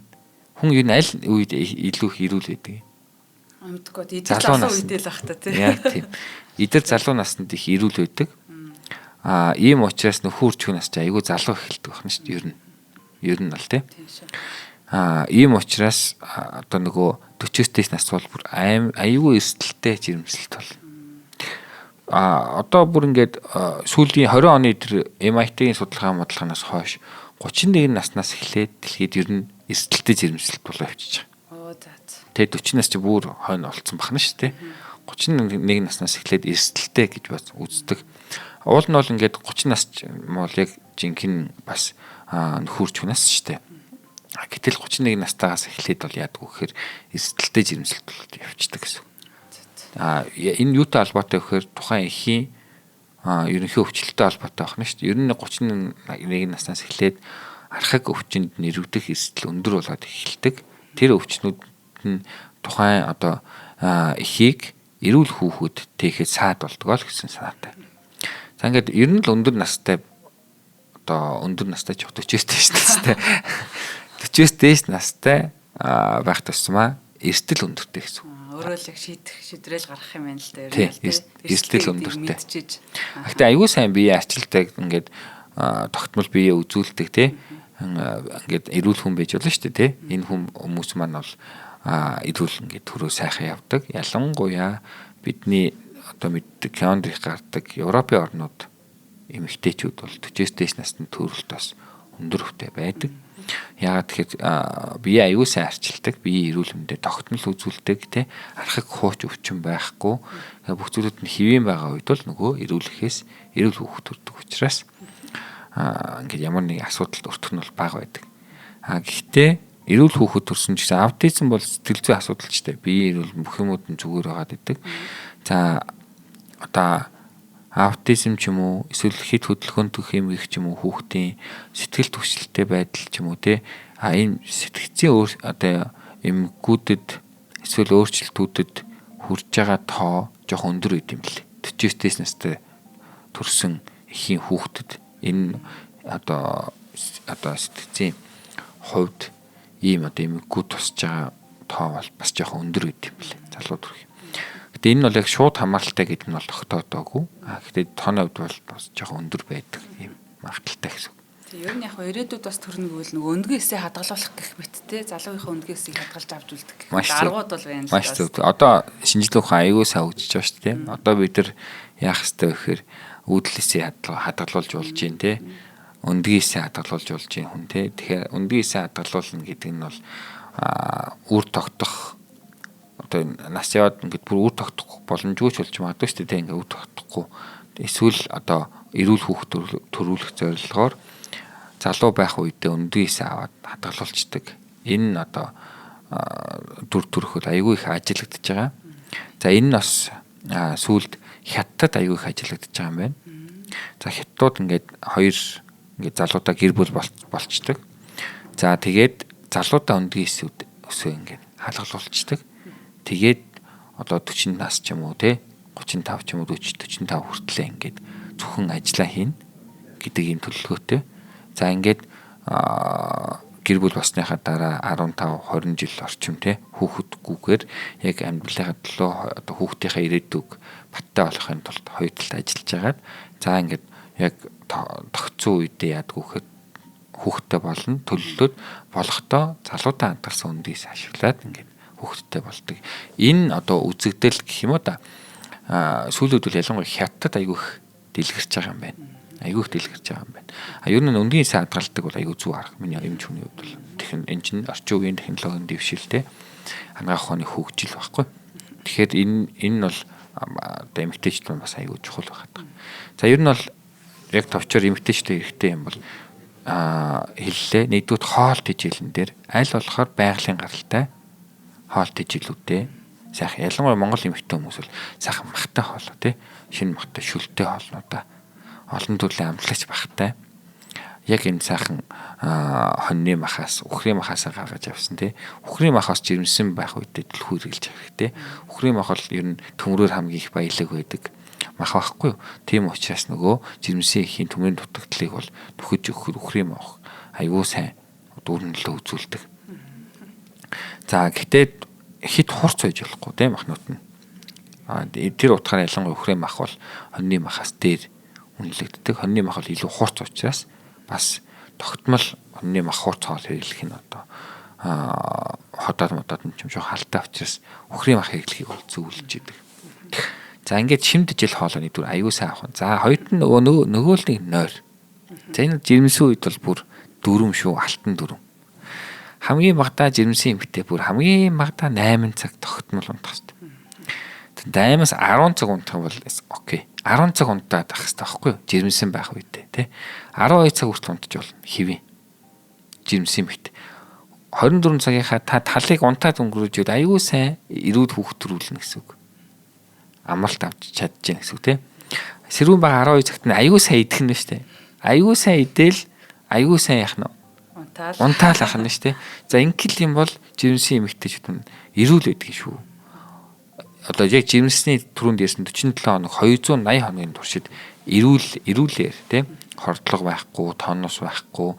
хүн ер нь аль үед илүү их эрүүл байдаг. Мэдгүй идэл залуу үедээ л бах та тийм. Яг тийм. Идэл залуу наснд их эрүүл байдаг. Ийм учраас нөхөр үржих нас чинь айгүй залуу эхэлдэг байна шүү дээ ер нь бол тийм. Ийм учраас одоо нөгөө 40-с дээш нас бол бүр айгүй эрсдэлтэй жирэмслэлт бол. Одоо бүр ингээд сүүлийн 20 оны тэр MIT-ийн судалгаанаас хойш 31 наснаас эхлээд дэлхийд ер нь эрсдэлтэй жирэмслэлт болоо явчихж байгаа. Тэгээ 40 нас чи бүр хойно олцсон бахна шүү дээ. 31 наснаас эхлээд эрсдэлтэй гэж бас үздэг. Уул нь бол ингээд 30 нас мол яг жинхэнэ бас нөхөрч хүнээс шүү дээ. Гэтэл 31 настайгаас эхлээд бол яадаг вэ гэхээр эрсдэлтэй жирэмслэлт бол явчихдаг гэсэн. Энэ юутай холбоотой вэ гэхээр тухайн эхийн ерөнхий өвчлөлттэй холбоотой байна шүү дээ. Ер нь 31 наснаас эхлээд архаг өвчнөд нэрвдэх эрсдэл өндөр болоод эхэлдэг. Тэр өвчнүүд нь тухайн одоо эхийг эрүүл хүүхэд тээхэд саад болдог л гэсэн санаатай. За ингээд ер нь л өндөр настай одоо өндөр настай ч 40-с дээш настай 40-с дээш настай байх тусмаа эрсдэл өндөртэй гэсэн. Өөрөө л яг шийдвэрэл гаргах юм байна л да. Эрсдэл өндөртэй. Гэхдээ аюу сайн биеийн арчилдаг ингээд тогтмол биеэ үзүүлдэг тий. Ингээд эрүүл хүн байж болно шүү дээ тий. Энэ хүмүүс маань бол эрүүл ингээд төрөө сайхан явдаг. Ялангуяа бидний одоо мэддэг кинонд их гардаг Европын орнууд эмэгтэйчүүд бол 40-с дээш насны төрөлт бас өндөр хөвтэй байдаг. Яагаад тэгэхээр бие аюу сайн арчилдаг, бие эрүүл мэндэ тогтмол үзүүлдэг тий. Архаг хууч өвчин байхгүй. Бүх зүйлүүд нь хэвэн байгаа үед бол нөгөө эрүүлэхээс эрүүл хүүхэд төрдөг учраас ингээд ямар нэг асуудалд өртөх нь бол бага байдаг. Гэхдээ эрүүл хүүхэд төрсөн ч гэсэн аутизм бол сэтгэл зүйн асуудал ч дээ. Бие эрүүл бүх юмуд нь зүгээр байгаад байдаг. За одоо аутизм ч юм уу эсвэл хэд хөдөлгөөнтөх юм их ч юм уу хүүхдийн сэтгэл түгшилтэй байдал ч юм уу те энэ сэтгцийн одоо эмгэгүүдэд эсвэл өөрчлөлтүүдэд хүрж байгаа тоо жоох өндөр байд юм лээ. 40-с дээш настай төрсэн эхийн хүүхдэд энэ одоо сэтгцийн хувьд ийм одоо эмгэгүүд тусч байгаа тоо бол бас жоох өндөр байд юм лээ. Залуу төрх. Гэтэ энэ бол яг шууд хамааралтай гэдэг нь бол тогтоодоогүй. Гэхдээ тооны хувьд бол бас жоохон өндөр байдаг юм магадaltaй гэсэн. Ер нь яг ирээдүйд бас төрнө гэвэл нөгөө өндгөө эсээ хадгалуулах гэх мэт те залуугийнхаа өндгөө эсийг хадгалж авч үлдэх гэх аргууд бол байна л да. Маш зөв. Одоо шинжилгээ ухаан аягүй сайн хөгжиж байгаа шүү дээ. Одоо бид нар яах ёстой вэ гэхээр үүдэл эсээ хадгалуулж болж гин те. Өндгөө эсээ хадгалуулж болж гин хүн те. Тэгэхээр өндгөө эсээ хадгалуулна гэдэг нь бол үр тогтох одоо нас яваад ингээд бүр үр тогтохгүй боломжгүй ч болж магадгүй шүү дээ. Ингээд үр тогтохгүй. Эсвэл одоо эрүүл хүүхэд төрүүлэх зорилгоор залуу байх үедээ өндгөөсөө аваад хадгалуулцдаг. Энэ нь одоо төр төрөхөд аягүй их ажиглагдаж байгаа. За энэ нь бас сүүлд хятадд аягүй их ажиглагдаж байгаа юм байна. За хятадууд ингээд хоёр ингээд залуудаа гэр бүл болцдог. За тэгээд залуудаа өндгийн өсөө ингээд халгалуулцдаг. Тэгээд одоо 40 нас ч юм уу те 35 ч юм уу 40 45 хүртлээ ингээд зөвхөн ажиллаа хийн гэдэг ийм төлөвлөгөөтэй. За ингээд гэр бүл болсныхаа дараа 15 20 жил орчим те хүүхэдгүйгээр яг амьдралынхаа төлөө одоо хүүхдийнхээ ирээдүг баттай болохын тулд хоёр талд ажиллаж байгаад за ингээд яг тогтцсон үедээ яадгүй гэхэд хүүхдтэй болно төлөвлөд болохдоо залуудаа хамтарсан үндээс ашиглаад ингээд хүүхдтэй болдог. Энэ одоо үзэгдэл гэх юм уу да сүүлүүд бол ялангуяа хятад айгүйх дэлгэрч байгаа юм байна. Айгүйх дэлгэрч байгаа юм байна. Ер нь өндгийн сайн хадгалдаг бол айгүй зүг арга. Миний эмч хүний хувьд бол тэгэхээр энэ чинь орчин үеийн технологийн дэвшилтэй анагаах ухааны хөгжил баггүй. Тэгэхээр энэ бол одоо эмэгтэйчүүд бас айгүй чухал байгаа. За ер нь бол яг товчоор эмэгтэйчтэй хэрэгтэй юм бол хэллээ. Нэгдүгээр хоол тэжээлэн дээр аль болохоор байгалийн гаралтай хоол тэжээлүүдээ сайхан ялангуяа Монгол эмэгтэй хүмүүс бол сайхан махтай хоолоо тий шинэ махтай шүлтэй хоолнуудаа олон төрлийн амтлагч багтай яг энэ сайхан хоньны махаас үхрийн махаас гаргаж авсан тий үхрийн махаас жирэмсэн байх үедээ төлхөө хэрэглэж авах хэрэгтэй. Үхрийн мах бол ер нь төмрөөр хамгийн их баялаг байдаг мах байхгүй юу. Тийм учраас нөгөө жирэмсэн ихийн төмрийн дутагдлыг бол төхөж өгөхөр үхрийн мах аюу сайн дүүрнэлөө үзүүлдэг. За гэхдээ хит хурц байж болохгүй тийм махнууд нь. Тэр утгаараа ялангуяа үхрийн мах бол хоньны махаас дээр үнэлэгддэг. Хоньны мах бол илүү хурц учраас бас тогтмол хоньны мах хурц хоол хэрэглэх нь одоо ходоод модоод нь ч юм шиг халтай учраас үхрийн мах хэрэглэхийг бол зөвлөж идэг. За ингээд шимтжил хоолойны дүр аюу сайн авах. За хоёрт нь нөгөө л нэг нойр. За энэ жирэмсэн үед бол бүр дүрм шүү алтан дүрм. Хамгийн багадаа жирэмсэн эмэгтэй бүр хамгийн багадаа 8 цаг тогтмол унтах хэрэгтэй. Тэгээд 8-аас 10 цаг унтах бол окей. 10 цаг унтаад байх хэрэгтэй байхгүй юу? Жирэмсэн байх үедээ тий. 12 цаг хүртэл унтаж болно хэвээ. Жирэмсэн эмэгтэй. 24 цагийнхаа та талыг унтаад өнгөрөөж аюу сайн эрүүл хүүхдэрүүлнэ гэсэн үг. Амралт авч чадчихна гэсэн үг тий. Сэрүүн бага 12 цагт нь аюу сайн идэх нь шүү дээ. Аюу сайн идэл аюу сайн яах нь унтаал ах нь шүү дээ. За ингээл юм бол жирэмсэн эмэгтэйчүүд нь эрүүл байдаг шүү. Одоо яг жирэмсний түрүүнд ярьсан 47 хоног 280 хоногийн туршид эрүүлээр тийм хордлого байхгүй, тонус байхгүй,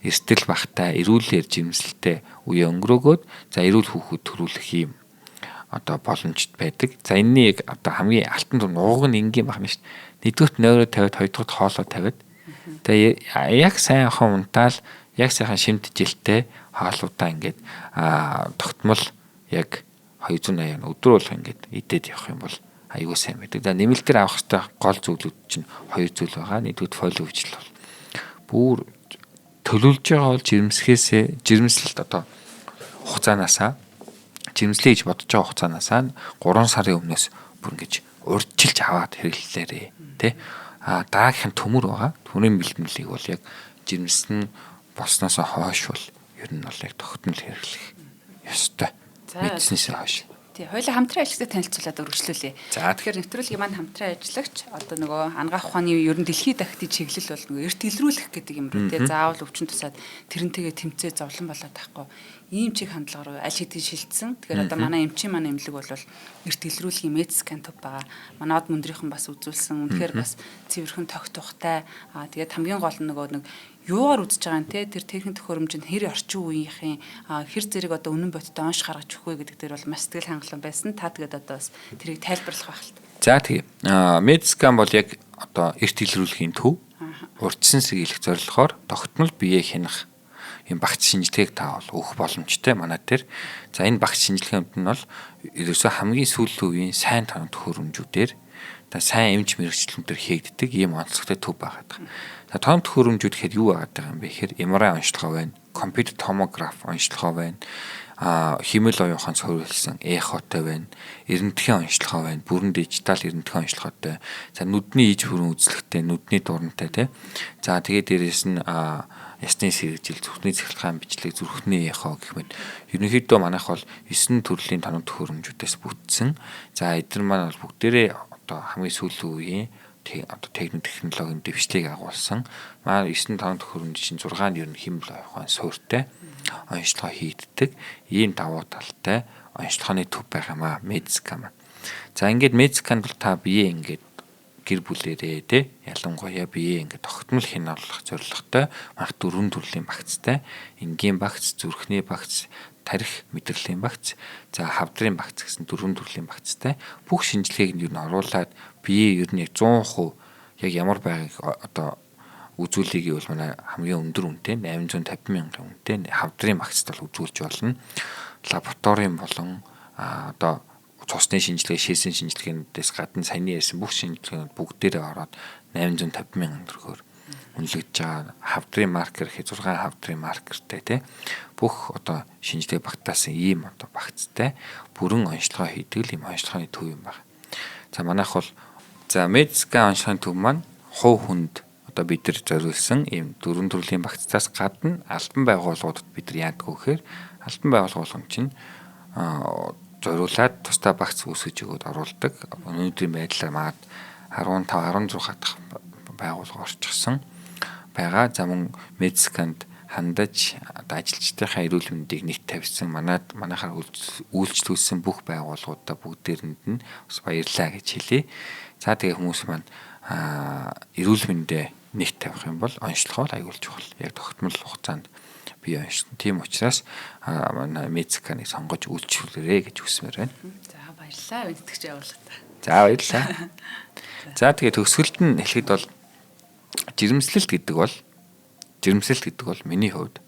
эрсдэл багтай эрүүлээр жирэмслэлтэй үе өнгөрөөгөөд за эрүүл хүүхэд төрүүлэх юм одоо боломжтой байдаг. За энэний яг одоо хамгийн алтан дур нууг нь энгийн бахна шүү дээ. Нэгдүгürt нойроо тавиад хоёрдугт хоолоо тавиад тэгээ яг сайхан унтаал яг сайхан шимтжилтэй хаалуудаа ингээд тогтмол яг 280 өдөр болох ингээд идээд явах юм бол аюу сайн байдаг. За нэмэлт дээр авах хэрэгтэй гол зүйлүүд чинь хоёр зүйл байгаа. Нэгдүгээр фолио хвжил бол бүр төлөвлөж байгаа бол жирэмслэлт одоо хугацаанаасаа жирэмслэе гэж бодож байгаа хугацаанаасаа 3 сарын өмнөөс бүр ингэж урьдчилж аваад хэрэглэлээрээ тий. Дараагийнх нь төмөр байгаа. Төмрийн бэлтгэлийг бол яг жирэмсэн болсноос хойш бол ер нь бол яг тогтмол хэрэглэх ёстой. Мэдснээсээ хойш. Тий, хоёулаа хамтран ажиллагчдад танилцуулаад өргөжлүүлье. Тэгэхээр нэвтрүүлгийн маань хамтран ажиллагч одоо нөгөө анагаах ухааны ер нь дэлхийд дахтын чиглэл бол нөгөө эрт илрүүлэх гэдэг юм рүү тий. Заавал өвчин тусаад тэрнтэйгээ тэмцээ зовлон болоод тахгүй. Ийм чиг хандлагаар аль хэдийн шилжсэн. Тэгэхээр одоо манай эмчийн маань эмнэлэг бол эрт илрүүлэхийн медскан төв байгаа. Манайд мөндрийнхэн бас үзүүлсэн. Үнэхээр бас цэвэрхэн тогт тухтай. Тэгээд хамгийн гол нь нөгөө нэг юугаар үзэж байгаа юм те тэр техник төхөөрөмжөнд хэр орчин үеийнхэн хэр зэрэг одоо үнэн бодтой онш гаргаж өгөх вэ гэдэг дээр бол маш сэтгэл хангалуун байсан. Та тэгээд одоо бас тэрийг тайлбарлах байх л та. За тэгээ. Медскан бол яг одоо эрт илрүүлэхийн төв. Урьдчилан сэргийлэх зорилгоор тогтмол биеэ хянах юм багц шинжилгээг та бол өгөх боломжтой манай дээр. За энэ багц шинжилгээнд нь бол ерөөсөө хамгийн сүүлийн үеийн сайн тоног төхөөрөмжүүдээр сайн эмч мэрэгчлэнээр хийгддэг ийм онцлогтой төв байгаа. За тоног төхөөрөмжүүд гэхэд юу байгаа юм бэ гэхээр MRI онцлогоо байна, компьютер томограф онцлогоо байна, химэл оюухан суурилсан эхотой байна, эрдэмтдийн онцлогоо байна, бүрэн дижитал эрдэмтдийн онцлогоотой. За нүдний иж хүрэн үзлэгтэй, нүдний дурантай тий. За тэгээд дээрэс нь ясны сэргэжил, зүрхний цахилгаан бичлэг, зүрхний эхо гэх мэт. Ерөнхийдөө манайх бол 9 төрлийн тоног төхөөрөмжүүдээс бүтсэн. За эдгээр маань бол бүгдээрээ одоо хамгийн сүүлийн үеийн одоо техник технологийн дэвшлиг агуулсан. Маань 9-5 төхөөрөмж чинь 6-нд ер нь хэмэл ухаан суурьтай онцлогоо хийгддэг. Ийм давуу талтай онцлогооны төв байх юм аа Медскан маань. За ингээд Медсканд бол та бие ингээд гэр бүлэрээ те ялангуяа бие ингээд тогтмол хянуулах зорилготой мах 4 төрлийн багцтай энгийн багц, зүрхний багц, тарих мэдрэлийн багц, за хавдрын багц гэсэн 4 төрлийн багцтай бүх шинжилгээг нь юу н оруулаад бие ер нь яг 100% яг ямар байгааг одоо үзүүлэгийг бол манай хамгийн өндөр үнэтэй 850 мянган үнэтэй хавдрын багцд бол үзүүлж болно. Лабораторийн болон одоо цусны шинжилгээ, шээсийн шинжилгээнээс гадна саяны ярьсан бүх шинжилгээнүүд бүгдээрээ ороод 850 мянган төгрөгөөр үнэлэгдэж байгаа. Хавдрын маркер гэхэд 6 хавдрын маркертэй тий бүх одоо шинжилгээ багтаасан ийм одоо багцтай бүрэн онцлогоо хийдэг ийм онцлогооны төв юм байна. За манайх бол за Медскан онцлогооны төв маань хувь хүнд одоо бид нар зориулсан ийм 4 төрлийн багцтаас гадна албан байгууллагуудад бид нар яадаг вэ гэхээр албан байгууллагууд чинь зориулаад тусдаа багц үүсгэж өгөөд оруулдаг. Өнөөдрийн байдлаар маад 15 16 дахь байгууллага орчихсон байгаа. За мөн Медсканд хандаж одоо ажилчдынхаа эрүүл мэндийг нэгт тавьсан манайхаар үйлчлүүлсэн бүх байгууллагуудаа бүгдээрэнд нь бас баярлалаа гэж хэлье. За тэгээ хүмүүс маань эрүүл мэндээ нэгт тавих юм бол онцлогоо аягүй чухал. Яг тогтмол хугацаанд бие онцлно. Тийм учраас манай Медсканыг сонгож үйлчлүүлээрэй гэж хүсмээр байна. За баярлалаа мэдтгэж явуулгата. За баярлалаа. За тэгээ төгсгөлд нь хэлэхэд бол жирэмслэлт гэдэг бол миний хувьд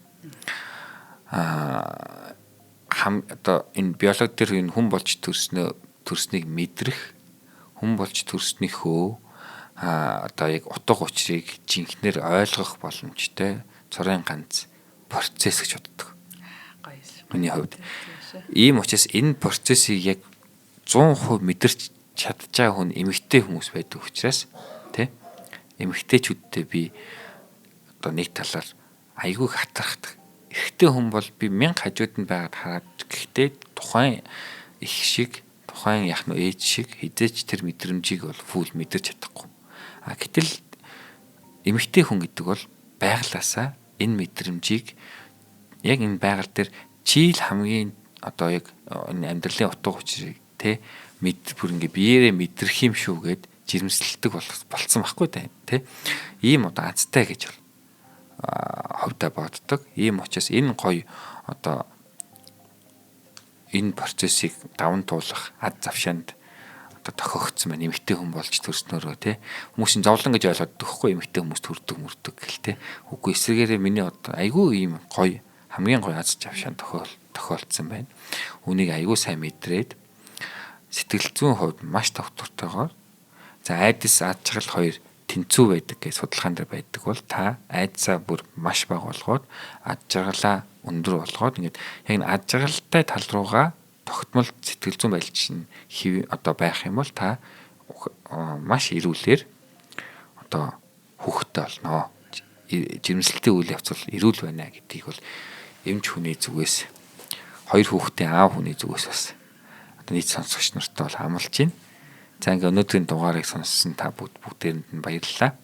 одоо энэ биологи дээр энэ хүн болж төрснийг мэдрэх, хүн болж төрснийхөө одоо яг утга учирыг жинхнээр ойлгох боломжтой цорын ганц процесс гэж боддог. Миний хувьд. Ийм учраас энэ процессыг яг 100% мэдэрч чадж байгаа хүн эмэгтэй хүмүүс байдаг учраас тий эмэгтэйчүүдтэй би одоо нэг талаар айгүй хатархдаг. Эрэгтэй хүн бол би 1000 хажууд нь байгаад хараад гэхдээ тухайн их шиг, тухайн яг нь ээж шиг хизээч тэр мэдрэмжийг бол фул мэдэрч чадахгүй. Гэтэл эмэгтэй хүн гэдэг бол байглаасаа энэ мэдрэмжийг яг энэ байгаль дээр чийл хамгийн одоо яг энэ амьдралын утга учирыг тий бүр ингээ биеэрээ мэдрэх юм шүү гэд жирэмсэлдэг болцсон байхгүй тий ийм одоо азтай гэж бол ховдоо боддог. Ийм учраас энэ гоё одоо энэ процессыг даван туулах ад завшаанд одоо тохиогдсон байна. Эмэгтэй хүн болж төрснөөрөө тий хүмүүсийн зовлон гэж ойлгоод өгөхгүй эмэгтэй хүмүүс төрдөг гэл тий үгүй эсвэргээрээ миний одоо айгүй ийм гоё хамгийн гоё аз завшаан тохиолдсон байна. Үнийг айгүй сайн мэдрээд сэтгэл зүйн хувьд маш тогтвортойгоор за айдас ад чаргал хоёр тэнцүү байдаг гэж судалгаан дээр байдаг бол та айдсаа бүр маш бага болгоод ад жаргалаа өндөр болгоод ингээд яг ад жаргалтай тал руугаа тогтмол сэтгэл зүйн байдал чинь одоо байх юм бол та маш эрүүлэр одоо хүүхдтэй болно. Жирэмслэлтийн үйл явц бол эрүүл байна гэдгийг бол эмч хүний зүгээс хоёр хүүхдийн аав хүний зүгээс бас одоо нийт сонсогч нартай бол амлаж байна. За ингээ өнөөдрийн дугаарыг сонссон та бүгдээрэнд нь баярлалаа.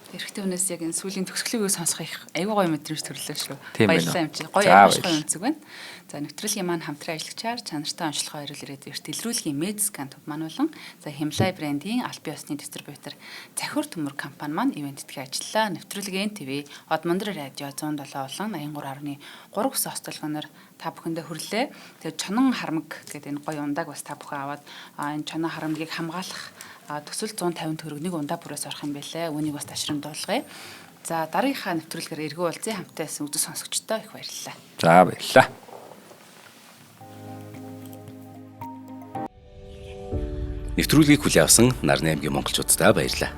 Эрэгтэй хүнээс яг энэ сүүлийн төгсгөлийг сонсох их аюу гой мэдрэмж төрлөө шүү. Тийм Баярлалаа юм чи. Гоё амжилт гоё өнцөг байна. За нэвтрүүлгийн маань хамтран ажиллагчаар чанартай онцлогоо эрүүл ирээд дэлгэрүүлгийн Медскан төв маань болон за Химлай брендийн албан ёсны дистрибьютор Захир Төмөр компани маань ивент тэтгэж ажиллаа. Нэвтрүүлгийн ТV Од Мондрын радио 107 болон 83.3 гэсэн остолгоноор та бүхэндээ хүрлээ. Тэгээд чонон харамг гэдэг энэ гоё ундааг бас та бүхэн аваад энэ чонон харамгийг хамгаалах төсөл 150 төгрөг нэг ундаа бүрээс орох юм байлээ. Үүнийг бас ташрамдуулгая. За дараагийнхаа нэвтрүүлгээр эргүү уулзъя. Хамтдаа байсан үзэл сонсогчдоо их баярлалаа. За баярлалаа. Нэвтрүүлгийг хүлээн авсан Нарны аймгийн монголчуудтай баярлалаа.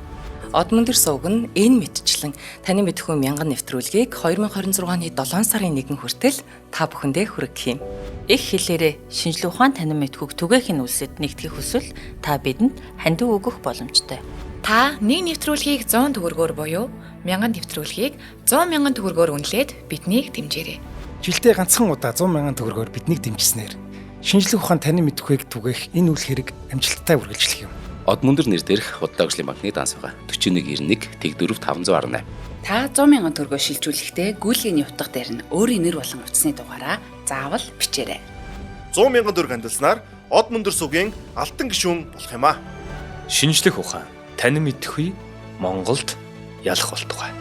Од Мондор сувг нь энэ мэдчлэн таны мэдхүйн мянган нэвтрүүлгийг 2026 оны 7 сарын 1 хүртэл та бүхэндээ хүргэх юм. Их хэлээрээ шинжлэх ухаан танин мэдхүйг түгээхийн үлсэд нэгтгэх хүсвэл та бидэнд хандив өгөх боломжтой. Та нэг нэвтрүүлгийг 100 төгрөгөөр буюу 1000 нэвтрүүлгийг 100 мянган төгрөгөөр үнэлээд биднийг дэмжээрэй. Жилдээ ганцхан удаа 100 мянган төгрөгөөр биднийг дэмжснээр шинжлэх ухаан танин мэдхүйг түгээх энэ үйл хэрэг амжилттай үргэлжлэх юм. Од мөндөр нэр дээрх Худалдаа өвчлийн банкны данс байгаа. 4191 Тэг 4 518. Та 100,000 төгрөгөө шилжүүлэхдээ гүйлгээний утга дээр нь өөрийн нэр болон утасны дугаараа заавал бичээрэй. 100,000 төгрөг хандалснаар Од мөндөр сувгийн алтан гишүүн болох юм а. Шинжлэх ухаан, танин мэдхгүй Монголд ялах болтугай.